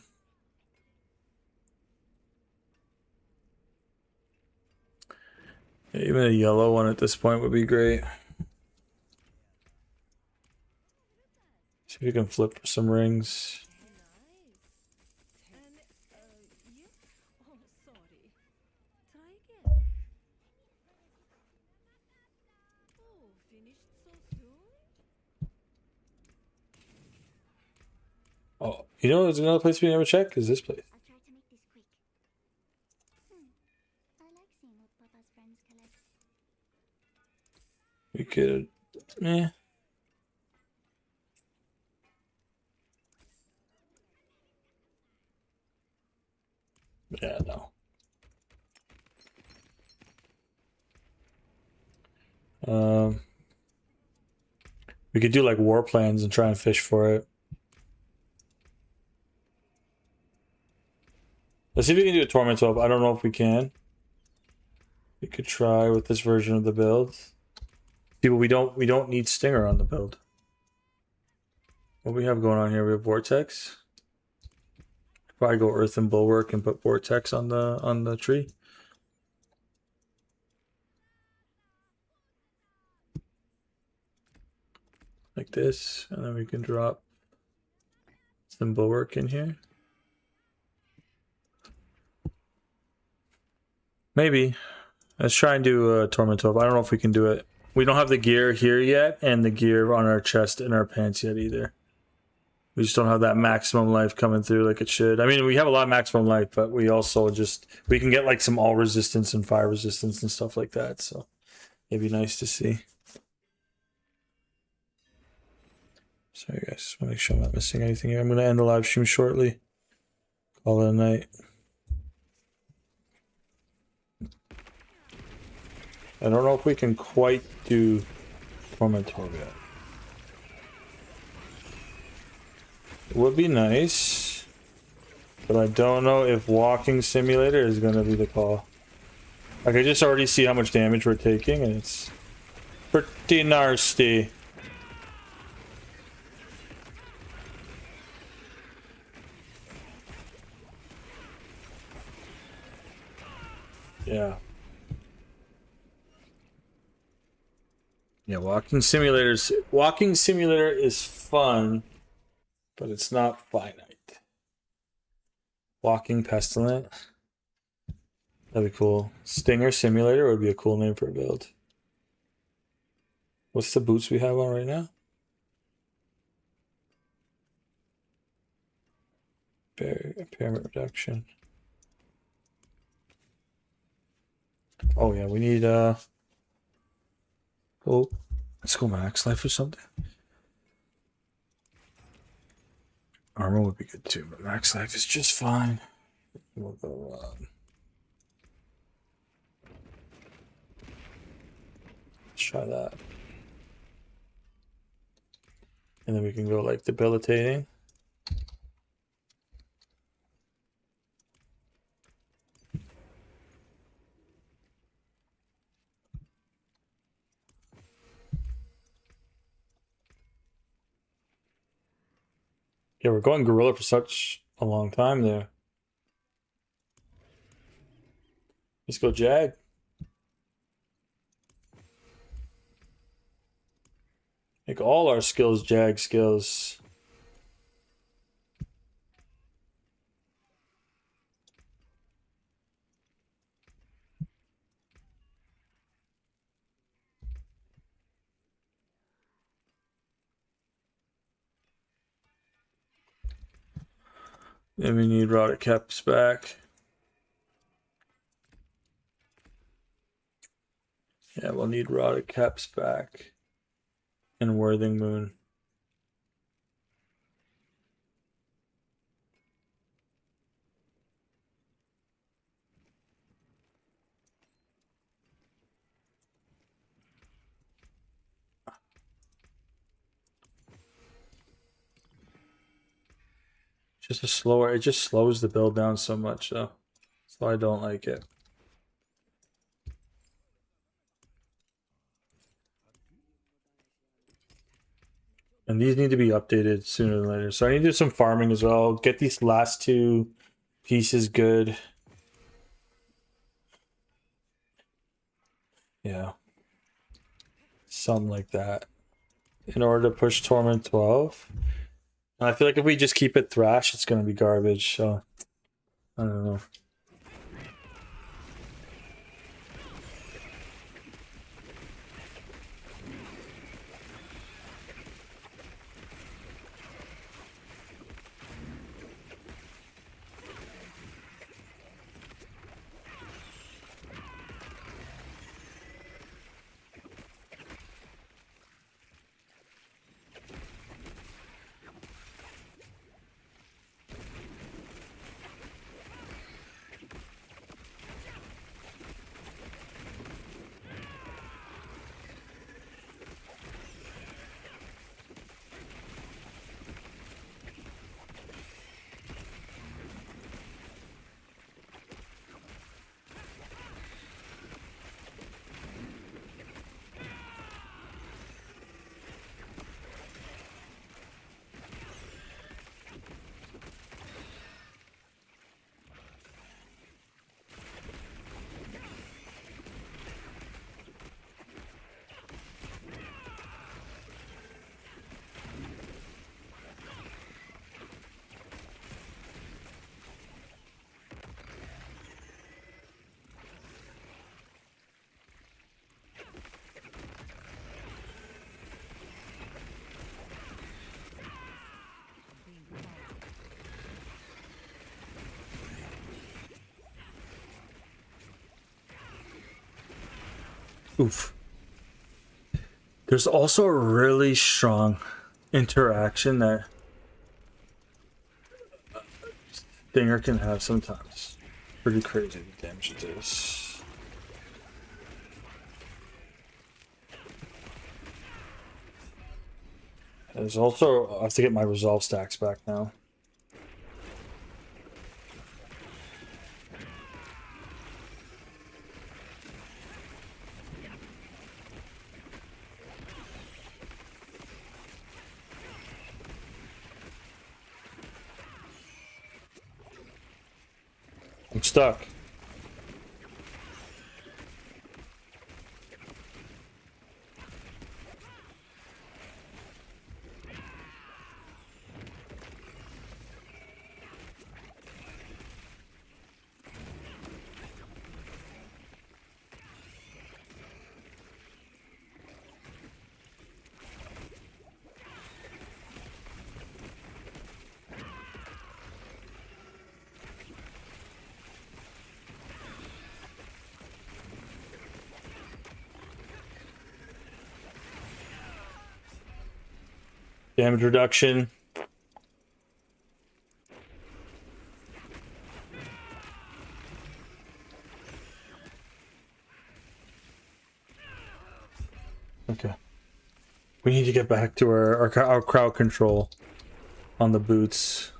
Even a yellow one at this point would be great. See if we can flip some rings. Oh, you know, there's another place we never checked. Is this place? I'll try to make this quick. I like seeing what Papa's friends collect. We could, yeah, no. We could do like war plans and try and fish for it. Let's see if we can do a Torment 12. I don't know if we can. We could try with this version of the build. People, we don't need Stinger on the build. What do we have going on here? We have Vortex. Probably go Earth and Bulwark and put Vortex on the tree. Like this, and then we can drop some Bulwark in here. Maybe. Let's try and do a Torment 12. I don't know if we can do it. We don't have the gear here yet, and the gear on our chest and our pants yet either. We just don't have that maximum life coming through like it should. I mean, we have a lot of maximum life, but we also we can get like some all resistance and fire resistance and stuff like that. So it'd be nice to see. Sorry guys, just want to make sure I'm not missing anything here. I'm going to end the live stream shortly. Call it a night. I don't know if we can quite do Tormentor yet. It would be nice. but I don't know if walking simulator is gonna be the call. Like, I just already see how much damage we're taking, and it's pretty nasty. Yeah. Yeah, walking simulator is fun, but it's not finite. Walking pestilent. That'd be cool. Stinger simulator would be a cool name for a build. What's the boots we have on right now? Impairment reduction. Oh yeah, we need oh, let's go max life or something. Armor would be good too, but max life is just fine. We'll go let's try that. And then we can go like debilitating. Yeah, we're going gorilla for such a long time there. Let's go Jag. Make all our skills Jag skills. Then we need Rotted Caps back. Yeah, we'll need Rotted Caps back. And Worthing Moon. Just a slower, it just slows the build down so much, though. So I don't like it. And these need to be updated sooner than later. So I need to do some farming as well. Get these last two pieces good. Yeah. Something like that. In order to push Torment 12. And I feel like if we just keep it Thrash, it's going to be garbage. So, I don't know. Oof. There's also a really strong interaction that Stinger can have sometimes. Pretty crazy the damage it does. There's also, I have to get my resolve stacks back now. I'm stuck. Damage reduction. Okay. We need to get back to our crowd control on the boots.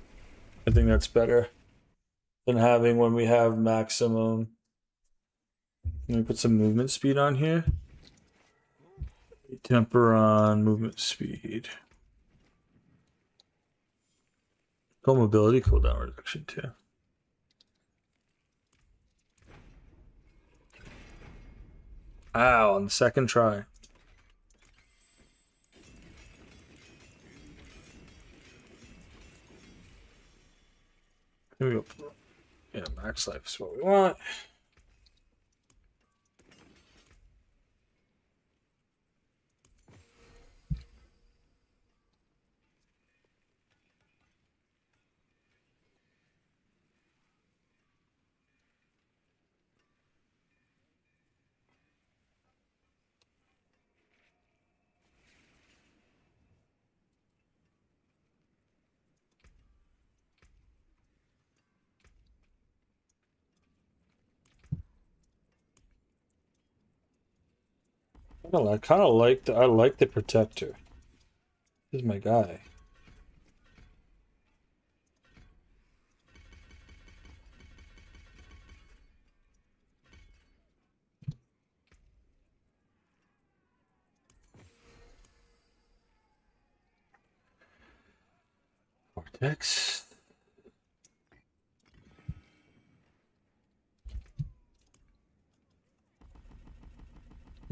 I think that's better than having when we have maximum. Let me put some movement speed on here. Temper on movement speed. Full mobility cooldown reduction too. Ow, on the second try. Here we go. Yeah, max life is what we want. I like the protector. This is my guy. Vortex.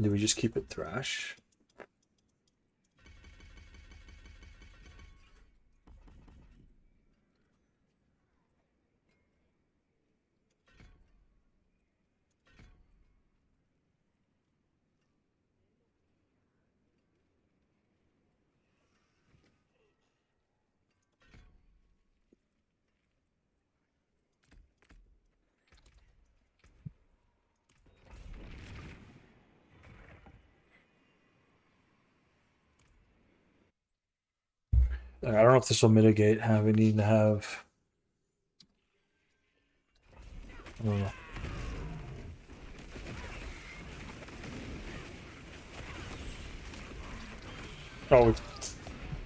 Do we just keep it thrash? I don't know if this will mitigate having to have. I don't know. Oh,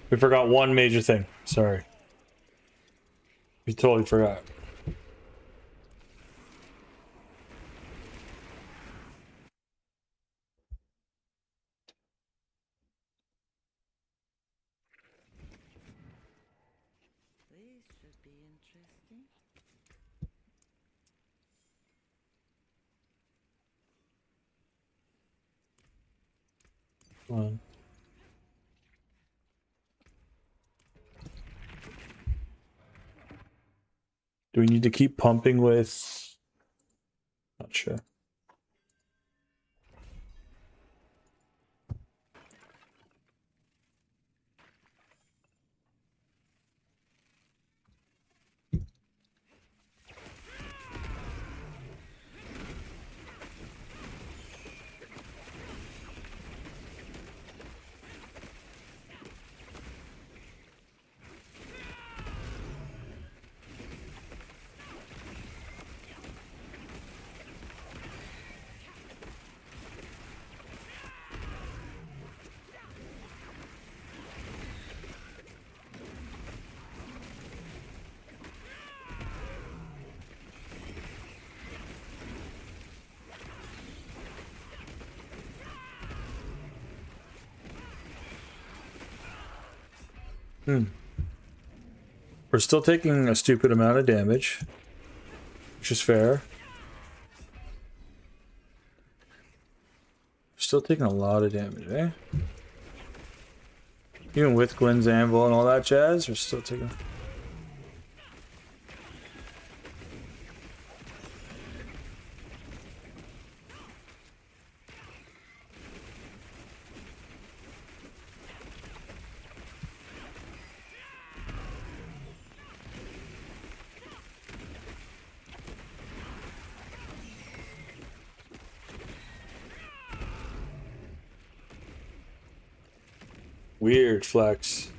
we forgot one major thing. Sorry. We totally forgot. These should be interesting. Come on. Do we need to keep pumping with? Not sure. We're still taking a stupid amount of damage. which is fair. Still taking a lot of damage, eh? Even with Gwen's Anvil and all that jazz, we're still taking... Weird flex.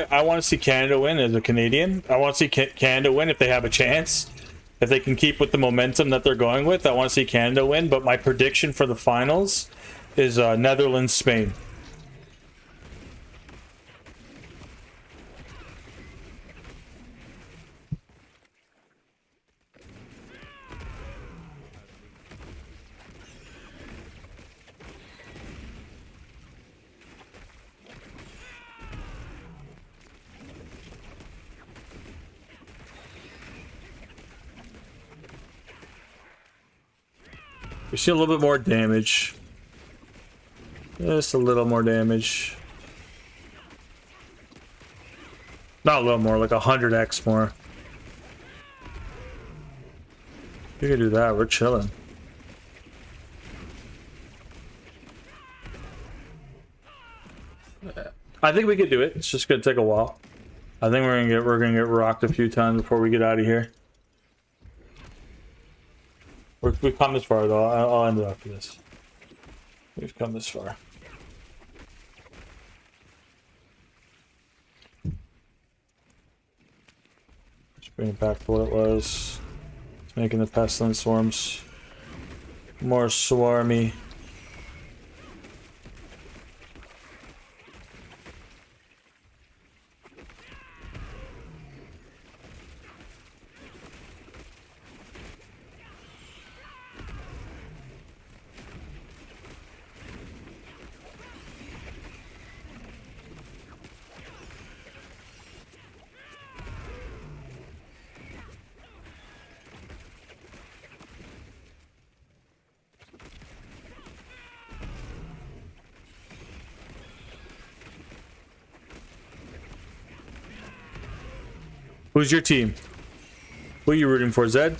I want to see Canada win as a Canadian. I want to see Canada win if they have a chance. If they can keep with the momentum that they're going with, I want to see Canada win. But my prediction for the finals is Netherlands, Spain. We see a little bit more damage. Just a little more damage. Not a little more, like 100x more. We can do that. We're chilling. I think we could do it. It's just gonna take a while. I think we're gonna get rocked a few times before we get out of here. We've come this far though. I'll end it after this. We've come this far. Just bring it back to what it was. It's making the pestilence swarms more swarmy. Who's your team? Who are you rooting for, Zed?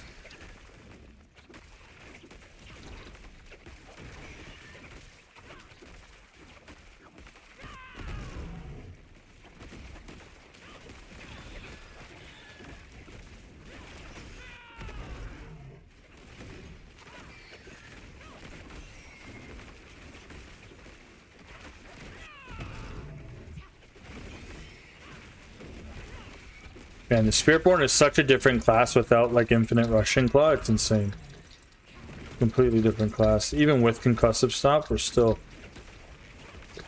Man, the Spiritborn is such a different class without like infinite Rushing Claw. It's insane. Completely different class. Even with concussive stop, we're still...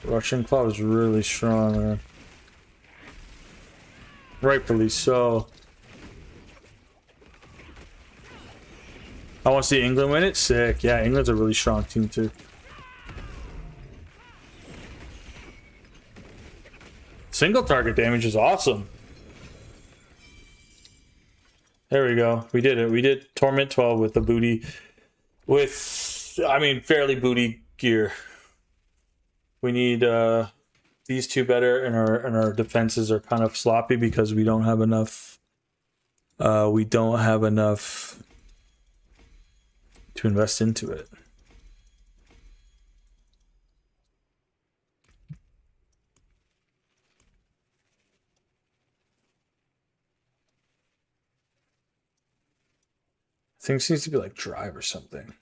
Rushing Claw is really strong, man. Rightfully so. I want to see England win it. Sick. Yeah, England's a really strong team too. Single target damage is awesome. There we go. We did it. We did Torment 12 with the booty. With, I mean, fairly booty gear. We need these two better, and our defenses are kind of sloppy because we don't have enough. We don't have enough to invest into it. I think it needs to be like drive or something.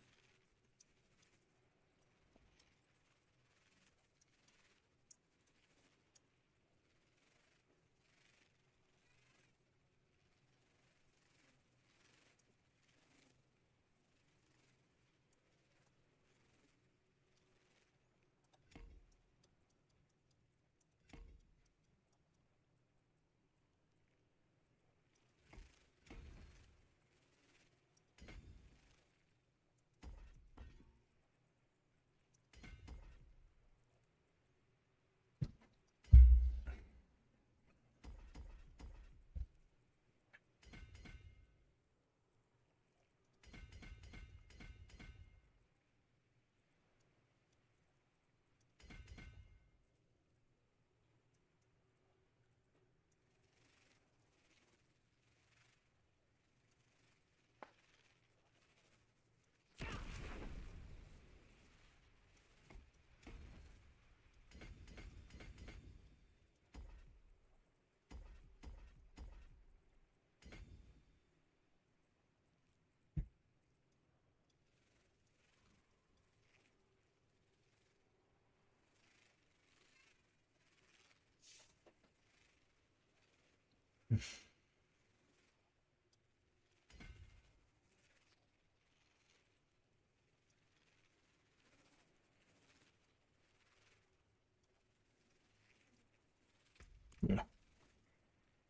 Yeah.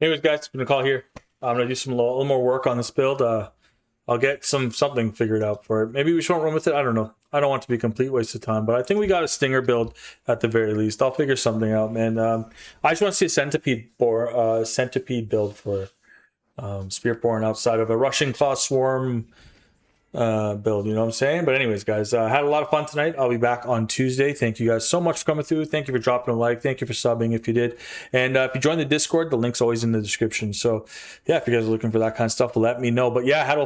Anyways, guys, it's been a call here. I'm gonna do some little more work on this build. I'll get something figured out for it. Maybe we shouldn't run with it. I don't know. I don't want it to be a complete waste of time, but I think we got a stinger build at the very least. I'll figure something out, man. I just want to see a centipede build for Spiritborn outside of a Rushing Claw Swarm build, you know what I'm saying? But anyways, guys, I had a lot of fun tonight. I'll be back on Tuesday. Thank you guys so much for coming through. Thank you for dropping a like. Thank you for subbing if you did. And if you join the Discord, the link's always in the description. So yeah, if you guys are looking for that kind of stuff, let me know. But yeah, I had a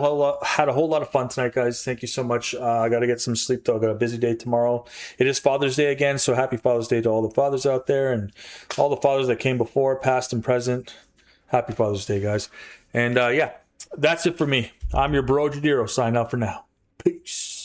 whole lot of fun tonight, guys. Thank you so much. I got to get some sleep though. I got a busy day tomorrow. It is Father's Day again, so happy Father's Day to all the fathers out there and all the fathers that came before, past and present. Happy Father's Day, guys. And yeah, that's it for me. I'm your bro Jadiro. Sign out for now. Peace.